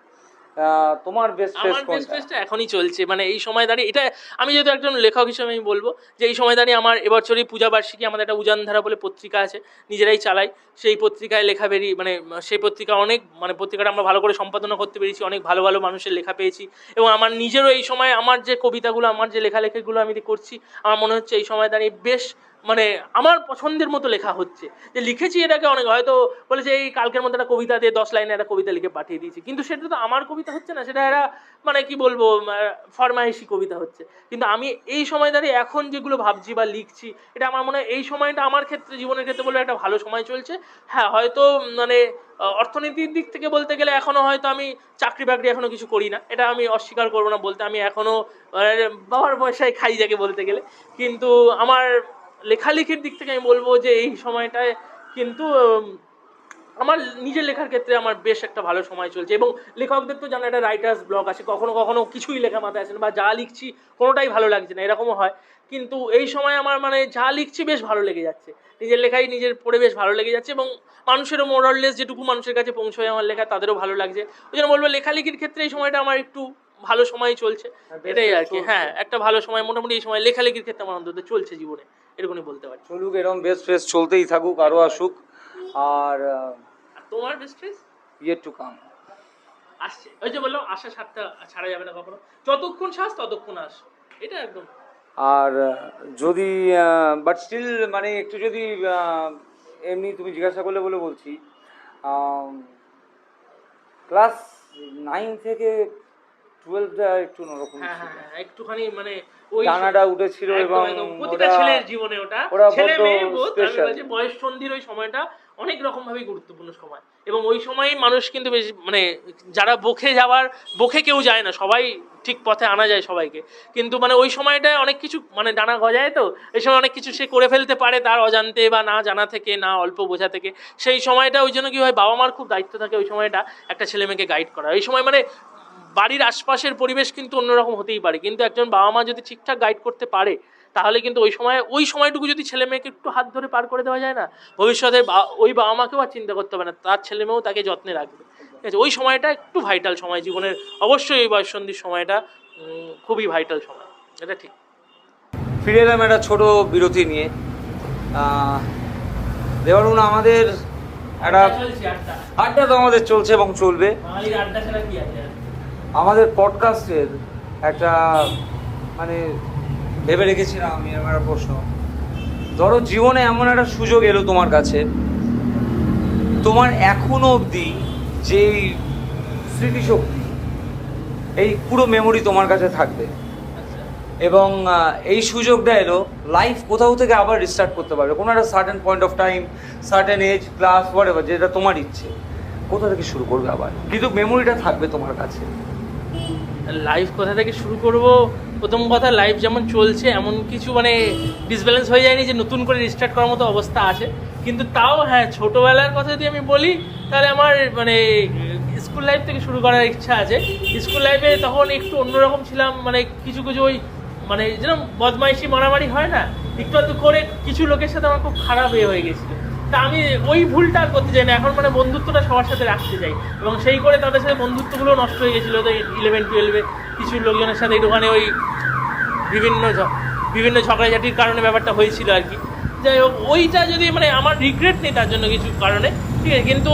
তোমার বেস্ট ফেস আমার বেস্ট কোনটা? ফেসটা এখনই চলছে, মানে এই সময় দাঁড়িয়ে এটা আমি যেহেতু একজন লেখক হিসেবে আমি বলবো যে এই সময় দাঁড়িয়ে আমার এবছরই পূজা বার্ষিকী, আমাদের একটা উজানধারা বলে পত্রিকা আছে, নিজেরাই চালাই। সেই পত্রিকায় লেখা বেরিয়ে মানে সেই পত্রিকা অনেক মানে পত্রিকাটা আমরা ভালো করে সম্পাদনা করতে পেরেছি, অনেক ভালো ভালো মানুষের লেখা পেয়েছি। এবং আমার নিজেরও এই সময় আমার যে কবিতাগুলো, আমার যে লেখালেখিগুলো আমি করছি, আমার মনে হচ্ছে এই সময় দাঁড়িয়ে বেশ মানে আমার পছন্দের মতো লেখা হচ্ছে। যে লিখেছি এটাকে অনেক হয়তো বলেছে এই কালকের মধ্যে একটা কবিতা দিয়ে 10 লাইনে একটা কবিতা লিখে পাঠিয়ে দিয়েছি, কিন্তু সেটা তো আমার কবিতা হচ্ছে না, সেটা একটা মানে কি বলবো ফরমাইশি কবিতা হচ্ছে। কিন্তু আমি এই সময় দাঁড়িয়ে এখন যেগুলো ভাবছি বা লিখছি, এটা আমার মনে হয় এই সময়টা আমার ক্ষেত্রে জীবনের ক্ষেত্রে বলে একটা ভালো সময় চলছে। হ্যাঁ হয়তো মানে অর্থনীতির দিক থেকে বলতে গেলে এখনো হয়তো আমি চাকরি বাকরি এখনো কিছু করি না, এটা আমি অস্বীকার করবো না বলতে, আমি এখনো বাবার পয়সায় খাই যাকে বলতে গেলে। কিন্তু আমার লেখালেখির দিক থেকে আমি বলবো যে এই সময়টায় কিন্তু আমার নিজের লেখার ক্ষেত্রে আমার বেশ একটা ভালো সময় চলছে। এবং লেখকদের তো জানো একটা রাইটার্স ব্লক আছে, কখনো কখনো কিছুই লেখা মাথায় আসে না বা যা লিখছি কোনোটাই ভালো লাগছে না, এরকমও হয়। কিন্তু এই সময় আমার মানে যা লিখছি বেশ ভালো লেগে যাচ্ছে, নিজের লেখাই নিজের পড়ে বেশ ভালো লেগে যাচ্ছে। এবং মানুষেরও মোরাললেস যেটুকু মানুষের কাছে পৌঁছয় আমার লেখা তাদেরও ভালো লাগছে। ওই জন্য বলবো লেখালেখির ক্ষেত্রে এই সময়টা আমার একটু ভালো সময় চলছে, এটাই আর কি। হ্যাঁ একটা ভালো সময় মোটামুটি এই সময় লেখালেখির ক্ষেত্রে আমার অন্তত চলছে জীবনে, এরকমই বলতে পারি। চলুক, এরকম বেস্ট ফেস চলতেই থাকুক, আরো আসুক। আর তোমার best friend yet to come আসছে, ওই যে বললাম আশা ছাড়তে ছাড়া যাবে না কখনো, যতক্ষণ শ্বাস ততক্ষণ আস, এটা একদম। আর যদি বাট স্টিল মানে একটু যদি এমনি তুমি জিজ্ঞাসা করলে বলে বলছি, ক্লাস 9 থেকে 12টা একটু অন্যরকম হ্যাঁ ছিল। হ্যাঁ হ্যাঁ, একটুখানি মানে ওই ডানাটা উঠেছিল একদম, এবং একদম। প্রতিটা ওরা ছেলের জীবনে ওটা ওরা ছেলে বড্ড মেয়ে বোধ আমি special। বলছি বয়স সন্ধির ওই সময়টা অনেক রকম ভাবে গুরুত্বপূর্ণ সময়। এবং ওই সময়ই মানুষ কিন্তু বেশি মানে যারা বখে কেউ যায় না, সবাই ঠিক পথে আনা যায় সবাইকে। কিন্তু মানে ওই সময়টায় অনেক কিছু মানে ডানা গজায়, তো এই সময় অনেক কিছু সে করে ফেলতে পারে তার অজান্তে বা না জানা থেকে, না অল্প বোঝা থেকে। সেই সময়টা ওই জন্য কি হয়, বাবা মার খুব দায়িত্ব থাকে ওই সময়টা একটা ছেলে মেয়েকে গাইড করা। এই সময় মানে বাড়ির আশপাশের পরিবেশ কিন্তু অন্যরকম হতেই পারে, কিন্তু একজন বাবা মা যদি ঠিকঠাক গাইড করতে পারে তাহলে কিন্তু ওই সময়টুকু যদি ছেলে মেয়েকে একটু হাত ধরে পার করে দেওয়া যায় না, ভবিষ্যতে ওই বাবা মাকেও আর চিন্তা করতে হবে না, তার ছেলে মেয়েও তাকে যত্নে রাখবে। ঠিক আছে, ওই সময়টা একটু ভাইটাল সময় জীবনের, অবশ্যই এই বয়ঃসন্ধির সময়টা খুবই ভাইটাল সময়, এটা ঠিক। ফিরে এলাম একটা ছোট বিরতি নিয়ে। দেবারুণ, আমাদের একটা আড্ডা তো আমাদের চলছে এবং চলবে। বাঙালির আড্ডা ছাড়া কি আছে? আমাদের পডকাস্টের একটা মানে ভেবে রেখেছিলাম আমি আমার একটা প্রশ্ন। ধরো জীবনে এমন একটা সুযোগ এলো তোমার কাছে, তোমার এখনো অবধি যেই স্মৃতিশক্তি, এই পুরো মেমোরি তোমার কাছে থাকবে, আচ্ছা। এবং এই সুযোগটা এলো লাইফ কোথাও থেকে আবার রিস্টার্ট করতে পারবে, কোনো একটা certain point of time, certain age, class, whatever, যেটা তোমার ইচ্ছে, কোথা থেকে শুরু করবে আবার, কিন্তু মেমোরিটা থাকবে তোমার কাছে। লাইফ কোথা থেকে শুরু করব? প্রথম কথা, লাইফ যেমন চলছে এমন কিছু মানে ডিসব্যালেন্স হয়ে যায়নি যে নতুন করে রিস্টার্ট করার মতো অবস্থা আছে। কিন্তু তাও হ্যাঁ, ছোটোবেলার কথা যদি আমি বলি তাহলে আমার মানে স্কুল লাইফ থেকে শুরু করার ইচ্ছা আছে। স্কুল লাইফে তখন একটু অন্যরকম ছিলাম, মানে কিছু কিছু ওই মানে যেরকম বদমাইশি মারামারি হয় না, একটু একটু করে কিছু লোকের সাথে আমার খুব খারাপ হয়ে গেছিলো। তা আমি ওই ভুলটা আর করতে চাই না, এখন মানে বন্ধুত্বটা সবার সাথে রাখতে চাই, এবং সেই করে তাদের সাথে বন্ধুত্বগুলো নষ্ট হয়ে গেছিলো। তো 11-12-এ কিছু লোকজনের সাথে একটুখানি ওই বিভিন্ন ঝগড়াঝাটির কারণে ব্যাপারটা হয়েছিল আর কি। যাই হোক, ওইটা যদি মানে আমার রিগ্রেট নেই তার জন্য কিছু কারণে, ঠিক আছে, কিন্তু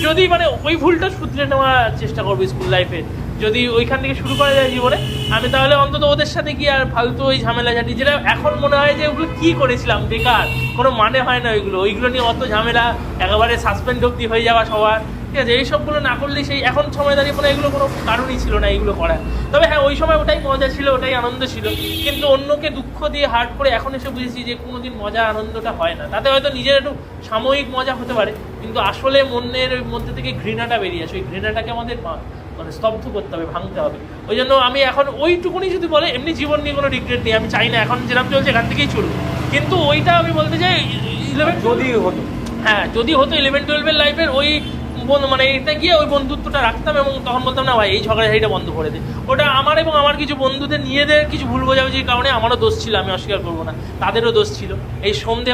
যদি মানে ওই ভুলটা শুধরে নেওয়ার চেষ্টা করবো স্কুল লাইফে, যদি ওইখান থেকে শুরু করা যায় জীবনে, আমি তাহলে অন্তত ওদের সাথে কি আর ফালতু ওই ঝামেলাঝাটি, যেটা এখন মনে হয় যে ওগুলো কী করেছিলাম বেকার, কোনো মানে হয় না ওইগুলো নিয়ে অত ঝামেলা, একেবারে সাসপেন্ড অব্দি হয়ে যাওয়া সবার, ঠিক আছে, এইসবগুলো না করলে সেই এখন সময় দাঁড়িয়ে মানে এগুলো কোনো কারণই ছিল না এইগুলো করার। তবে হ্যাঁ, ওই সময় ওটাই মজা ছিল, ওটাই আনন্দ ছিল, কিন্তু অন্যকে দুঃখ দিয়ে হার্ট করে এখন এসে বুঝেছি যে কোনোদিন মজা আনন্দটা হয় না। তাতে হয়তো নিজের একটু সাময়িক মজা হতে পারে, কিন্তু আসলে মনের মধ্যে থেকে ঘৃণাটা বেরিয়ে আসে, ওই ঘৃণাটাকে আমাদের মানে স্তব্ধ করতে হবে, ভাঙতে হবে। ওই জন্য আমি এখন ওইটুকুনি যদি বলে, এমনি জীবন নিয়ে কোনো রিগ্রেট নেই, আমি চাই না এখন যেরকম চলছে এখান থেকেই চলবে। কিন্তু ওইটা আমি বলতে চাই 11 যদি হতো, হ্যাঁ যদি হতো 11-12 লাইফের ওই মানে এটা গিয়ে ওই বন্ধুত্বটা রাখতাম, এবং তখন বলতাম না ভাই এই ঝগড়াঝাটিটা বন্ধ করে দে। ওটা আমার এবং আমার কিছু বন্ধুদের নিজেদের কিছু ভুল বোঝাবুঝির কারণে আমারও দোষ ছিল, আমি অস্বীকার করবো না, তাদেরও দোষ ছিল। এই সন্দেহ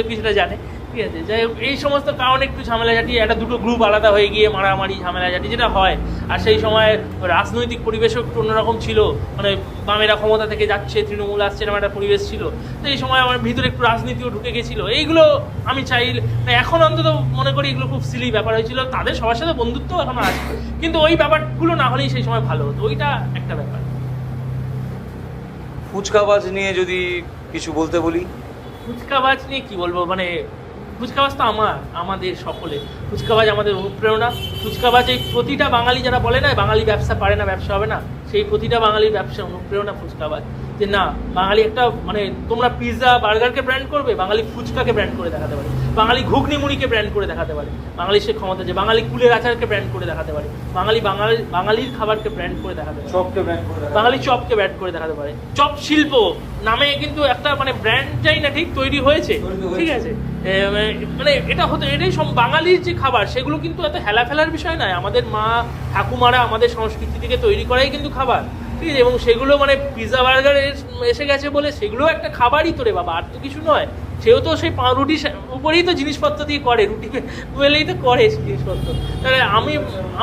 কিছুটা জানে, ঠিক আছে, যাই হোক এই সমস্ত কারণে একটু ঝামেলাঝাটি, একটা দুটো গ্রুপ আলাদা হয়ে গিয়ে মারামারি ঝামেলাঝাটি যেটা হয়। আর সেই সময় রাজনৈতিক পরিবেশও একটু অন্যরকম ছিল, মানে বামেরা ক্ষমতা থেকে যাচ্ছে, তৃণমূল আসছে, এরকম একটা পরিবেশ ছিল। তো এই সময় আমার ভিতরে একটু রাজনীতিও ঢুকে গেছিলো। এইগুলো আমি চাই, এখন অন্তত মনে করি এগুলো খুব সিলি ব্যাপার হয়েছিল। তাদের সবার সাথে বন্ধুত্ব এখনো আছে, কিন্তু ওই ব্যাপারগুলো না হলেই সেই সময় ভালো হতো, ওইটা একটা ব্যাপার। ফুচকাবাজ নিয়ে যদি কিছু বলতে বলি, ফুচকাবাজ নিয়ে কি বলবো, মানে ফুচকাবাজ তো আমাদের সকলে, ফুচকাবাজ আমাদের অনুপ্রেরণা। ফুচকাবাজ এই প্রতিটা বাঙালি যারা বলে না বাঙালি ব্যবসা পারে না, ব্যবসা হবে না, সেই প্রতিটা বাঙালির ব্যবসা অনুপ্রেরণা ফুচকাবাজ। যে না, বাঙালি একটা মানে তোমরা পিৎজা বার্গারকে ব্র্যান্ড করবে, বাঙালি ফুচকাকে ব্র্যান্ড করে দেখাতে পারে, বাঙালি ঘুগনি মুড়িকে ব্র্যান্ড করে দেখাতে পারে, বাঙালি সে ক্ষমতা যে বাঙালি কুলের আচারকে ব্র্যান্ড করে দেখাতে পারে, বাঙালির খাবারকে ব্র্যান্ড করে দেখাতে পারে, চপকে ব্র্যান্ড করে বাঙালি চপকে ব্র্যান্ড করে দেখাতে পারে। চপ শিল্প নামে কিন্তু একটা মানে ব্র্যান্ড চাই না, ঠিক তৈরি হয়েছে, ঠিক আছে। মানে এটা হতো, এটাই সব বাঙালির যে খাবার সেগুলো কিন্তু এত হেলা ফেলার বিষয় নয়। আমাদের মা ঠাকুমারা আমাদের সংস্কৃতি থেকে তৈরি করাই কিন্তু খাবার, ঠিক আছে। এবং সেগুলো মানে পিৎজা বার্গার এসে গেছে বলে সেগুলো একটা খাবারই তো রে বাবা, আর তো কিছু নয়। সেও তো সেই রুটি উপরেই তো জিনিসপত্র দিয়ে করে, রুটি বেলেই তো করে জিনিসপত্র। তাহলে আমি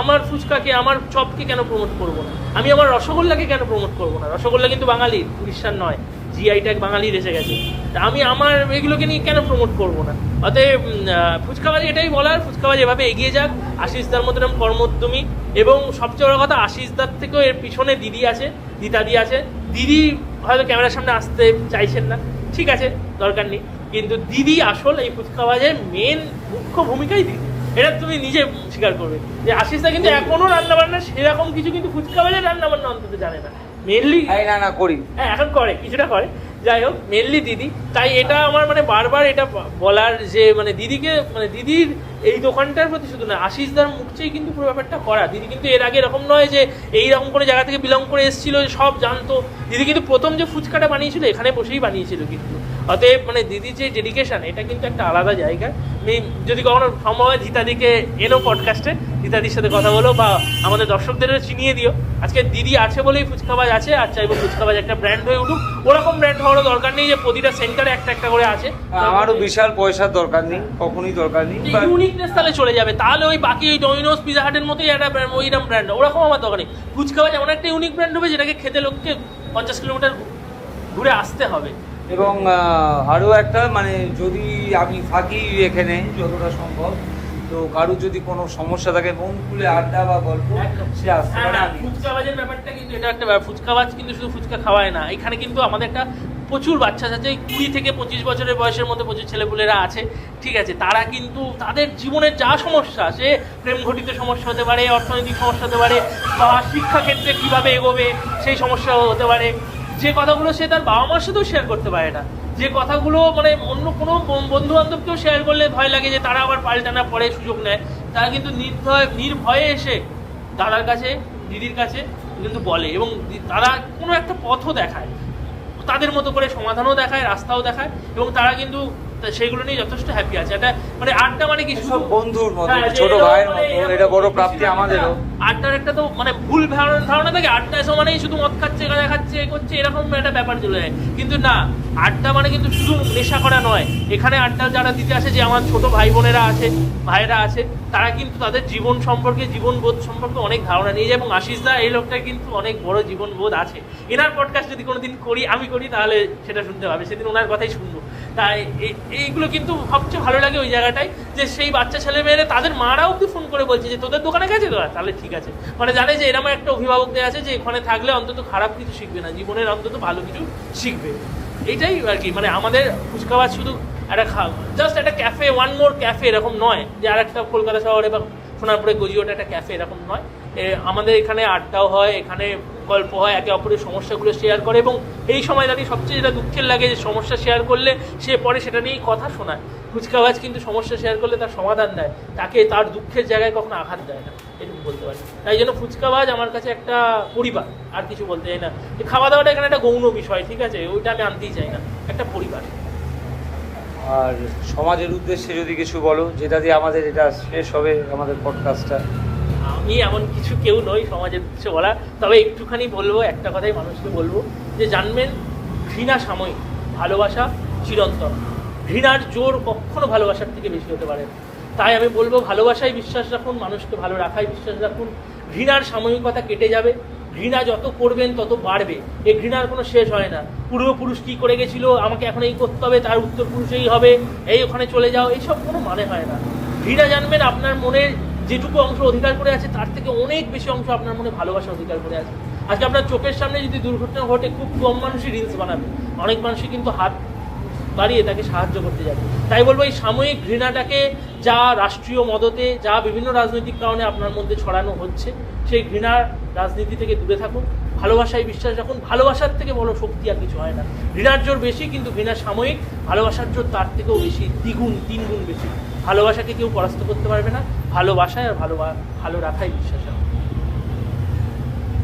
আমার ফুচকাকে, আমার চপকে কেন প্রমোট করবো না? আমি আমার রসগোল্লাকে কেন প্রমোট করবো না? রসগোল্লা কিন্তু বাঙালির, উড়িষ্যার নয়, জিআই ট্যাগ বাঙালির এসে গেছে। তা আমি আমার এগুলোকে নিয়ে কেন প্রমোট করবো না? অতএব ফুচকাবাজি এটাই বলার, ফুচকাবাজি এভাবে এগিয়ে যাক, আশিসদার মতো এরকম কর্মোদ্যমী। এবং সবচেয়ে বড় কথা, আশিসদার থেকেও এর পিছনে দিদি আছে, দিতাদি আছে। দিদি হয়তো ক্যামেরার সামনে আসতে চাইছেন না, ঠিক আছে, দরকার নেই, কিন্তু দিদি আসল এই ফুচকাবাজের মেন মুখ্য ভূমিকাই দিদি। এটা তুমি নিজে স্বীকার করবে যে আশিসদা কিন্তু এখনো রান্নাবান্না সেরকম কিছু কিন্তু ফুচকাবাজের রান্নাবান্না অন্তত জানে না, মেনলি না করি, হ্যাঁ এখন করে, কিছুটা করে, যাই হোক মেনলি দিদি। তাই এটা আমার মানে বারবার এটা বলার যে মানে দিদিকে, মানে দিদির এই দোকানটার প্রতি শুধু না, আশিসদার মুখ চেয়ে কিন্তু পুরো ব্যাপারটা করা। দিদি কিন্তু এর আগে এরকম নয় যে এইরকম কোনো জায়গা থেকে বিলং করে এসেছিল, সব জানতো। দিদি কিন্তু প্রথম যে ফুচকাটা বানিয়েছিল এখানে বসেই বানিয়েছিল কিন্তু। অতএব মানে দিদির যে ডেডিকেশন, এটা কিন্তু একটা আলাদা জায়গা। আমি যদি কখনো সম্ভব হয় জিতাদিকে এনো পডকাস্টে, জিতাদির সাথে কথা বলো, বা আমাদের দর্শকদেরও চিনিয়ে দিও। আজকে দিদি আছে বলেই ফুচকাবাজ আছে, আর চাইবো ফুচকাবাজ একটা ব্র্যান্ড হয়ে উঠুক। ওরকম ব্র্যান্ড হওয়ারও দরকার নেই যে প্রতিটা সেন্টারে একটা একটা করে আছে। আমারও বিশাল পয়সার দরকার নেই, কখনোই দরকার নেই। ইউনিকনেস তাহলে চলে যাবে, তাহলে ওই বাকি ওই ডমিনোস পিজা হাটের মতোই একটা ওইরকম ব্র্যান্ড, ওরকম আমার দরকার নেই। ফুচকাবাজ এমন একটা ইউনিক ব্র্যান্ড হবে যেটাকে খেতে লোককে 50 কিলোমিটার ঘুরে আসতে হবে। এবং আরও একটা মানে যদি আমি থাকি এখানে যতটা সম্ভব, তো কারোর যদি কোনো সমস্যা থাকে মন খুলে আড্ডা বা গল্প সে আসতে পারে। ফুচকাবাজের ব্যাপারটা কিন্তু এটা একটা ব্যাপার, ফুচকাবাজ কিন্তু শুধু ফুচকা খাওয়ায় না, এখানে কিন্তু আমাদের একটা প্রচুর বাচ্চা আছে, 20 থেকে 25 বছরের বয়সের মধ্যে প্রচুর ছেলেপুলেরা আছে, ঠিক আছে। তারা কিন্তু তাদের জীবনের যা সমস্যা, সে প্রেম ঘটিত সমস্যা হতে পারে, অর্থনৈতিক সমস্যা হতে পারে, বা শিক্ষাক্ষেত্রে কীভাবে এগোবে সেই সমস্যা হতে পারে, যে কথাগুলো সে তার বাবা মার সাথেও শেয়ার করতে পারে না, যে কথাগুলো মানে অন্য কোনো বন্ধু বান্ধবকেও শেয়ার করলে ভয় লাগে যে তারা আবার পাল্টানা পরে সুযোগ নেয়, তারা কিন্তু নির্ভয়ে এসে দাদার কাছে, দিদির কাছে কিন্তু বলে, এবং তারা কোনো একটা পথও দেখায়, তাদের মতো করে সমাধানও দেখায়, রাস্তাও দেখায়, এবং তারা কিন্তু সেগুলো নিয়ে যথেষ্ট হ্যাপি আছে। এটা মানে আড্ডা মানে কি শুধু বন্ধুর মতো, ছোট ভাইয়ের মতো, এটা বড় প্রাপ্তি আমাদেরও। আড্ডার একটা তো মানে ভুল ধারণা থাকে, আড্ডা এসে মানেই শুধু মদ খাচ্ছে, গাঁজা খাচ্ছে, করছে, এরকম একটা ব্যাপার চলে যায়। কিন্তু না, আড্ডা মানে কিন্তু শুধু নেশা করা নয়। এখানে আড্ডা যারা দিতে আসে, যে আমার ছোট ভাই বোনেরা আছে, ভাইয়েরা আছে, তারা কিন্তু তাদের জীবন সম্পর্কে, জীবনবোধ সম্পর্কে অনেক ধারণা নিয়ে যায়। এবং আশিসদা এই লোকটার কিন্তু অনেক বড় জীবনবোধ আছে। এনার পডকাস্ট যদি কোনোদিন আমি করি তাহলে সেটা শুনতে হবে, সেদিন ওনার কথাই শুনবো। তাই এইগুলো কিন্তু সবচেয়ে ভালো লাগে ওই জায়গাটায়, যে সেই বাচ্চা ছেলে মেয়েরা তাদের মারাও অব্দি ফোন করে বলছে যে তোদের দোকানে গেছে তো, তাহলে ঠিক আছে, মানে জানে যে এরকম একটা অভিভাবকদের আছে যে এখানে থাকলে অন্তত খারাপ কিছু শিখবে না, জীবনের অন্তত ভালো কিছু শিখবে। এইটাই আর কি, মানে আমাদের ফুচকাবাজ শুধু একটা জাস্ট একটা ক্যাফে, ওয়ান মোর ক্যাফে এরকম নয়, যে আর একটা কলকাতা শহরে বা সোনারপুরে গজিওটা একটা ক্যাফে এরকম নয়। আমাদের এখানে আড্ডাও হয়, এখানে গল্প হয়, একে অপরের সমস্যাগুলো শেয়ার করে। এবং এই সময় দাঁড়িয়ে সবচেয়ে যেটা দুঃখের লাগে যে সমস্যা শেয়ার করলে সে পরে সেটা নিয়েই কথা শোনায়। ফুচকাবাজ কিন্তু সমস্যা শেয়ার করলে তার সমাধান দেয়, তাকে তার দুঃখের জায়গায় কখনো আঘাত দেয় না, এটুকু বলতে পারি। তাই জন্য ফুচকাবাজ আমার কাছে একটা পরিবার, আর কিছু বলতে চাই না। খাওয়া দাওয়াটা এখানে একটা গৌণ বিষয়, ঠিক আছে, ওইটা আমি আনতেই চাই না, একটা পরিবার। আর সমাজের উদ্দেশ্যে যদি কিছু বলো, যেটা দিয়ে আমাদের এটা শেষ হবে আমাদের পডকাস্টটা। আমি এমন কিছু কেউ নই সমাজের কিছু বলা, তবে একটুখানি বলবো, একটা কথাই মানুষকে বলবো, যে জানবেন ঘৃণা সাময়িক, ভালোবাসা চিরন্তন। ঘৃণার জোর কখনো ভালোবাসার থেকে বেশি হতে পারে না। তাই আমি বলবো ভালোবাসায় বিশ্বাস রাখুন, মানুষকে ভালো রাখায় বিশ্বাস রাখুন। ঘৃণার সাময়িকতা কেটে যাবে, ঘৃণা যত করবেন তত বাড়বে। এই ঘৃণার কোনো শেষ হয় না। পূর্বপুরুষ কী করে গেছিলো, আমাকে এখন এই করতে হবে, তার উত্তরপুরুষ এই হবে, এই ওখানে চলে যাও, এইসব কোনো মানে হয় না। ঘৃণা জানবেন আপনার মনের যেটুকু অংশ অধিকার করে আছে তার থেকে অনেক বেশি অংশ আপনার মনে ভালোবাসা অধিকার করে আছে। আজকে আপনার চোখের সামনে যদি দুর্ঘটনা ঘটে, খুব কম মানুষই রিলস বানাবে, অনেক মানুষই কিন্তু হাত বাড়িয়ে তাকে সাহায্য করতে যাবে। তাই বলবো এই সাময়িক ঘৃণাটাকে, যা রাষ্ট্রীয় মদতে, যা বিভিন্ন রাজনৈতিক কারণে আপনার মধ্যে ছড়ানো হচ্ছে, সেই ঘৃণার রাজনীতি থেকে দূরে থাকুন, ভালোবাসায় বিশ্বাস রাখুন। ভালোবাসার থেকে বড় শক্তি আর কিছু হয় না। ঘৃণার জোর বেশি, কিন্তু ঘৃণা সাময়িক, ভালোবাসার জোর তার থেকেও বেশি, দ্বিগুণ 3 গুণ বেশি। ভালোবাসাকে কেউ পরাস্ত করতে পারবে না। ভালোবাসায় আর ভালো রাখাই বিশ্বাস রাখুন।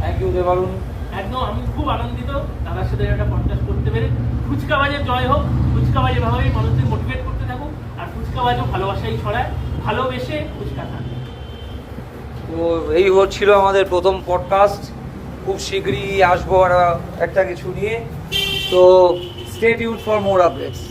Thank you Debarun. একদম, আমি খুব আনন্দিত দাদার সাথে একটা পডকাস্ট করতে পেরে। ফুচকাবাজের জয় হোক, ফুচকাবাজ এভাবেই মানুষদের মোটিভেট করতে থাকুক, আর ফুচকাবাজও ভালোবাসাই ছড়ায়, ভালোবেসে ফুচকা খান। তো এই হচ্ছিল আমাদের প্রথম পডকাস্ট। খুব শীঘ্রই আসবো একটা কিছু নিয়ে। তো stay tuned for more updates.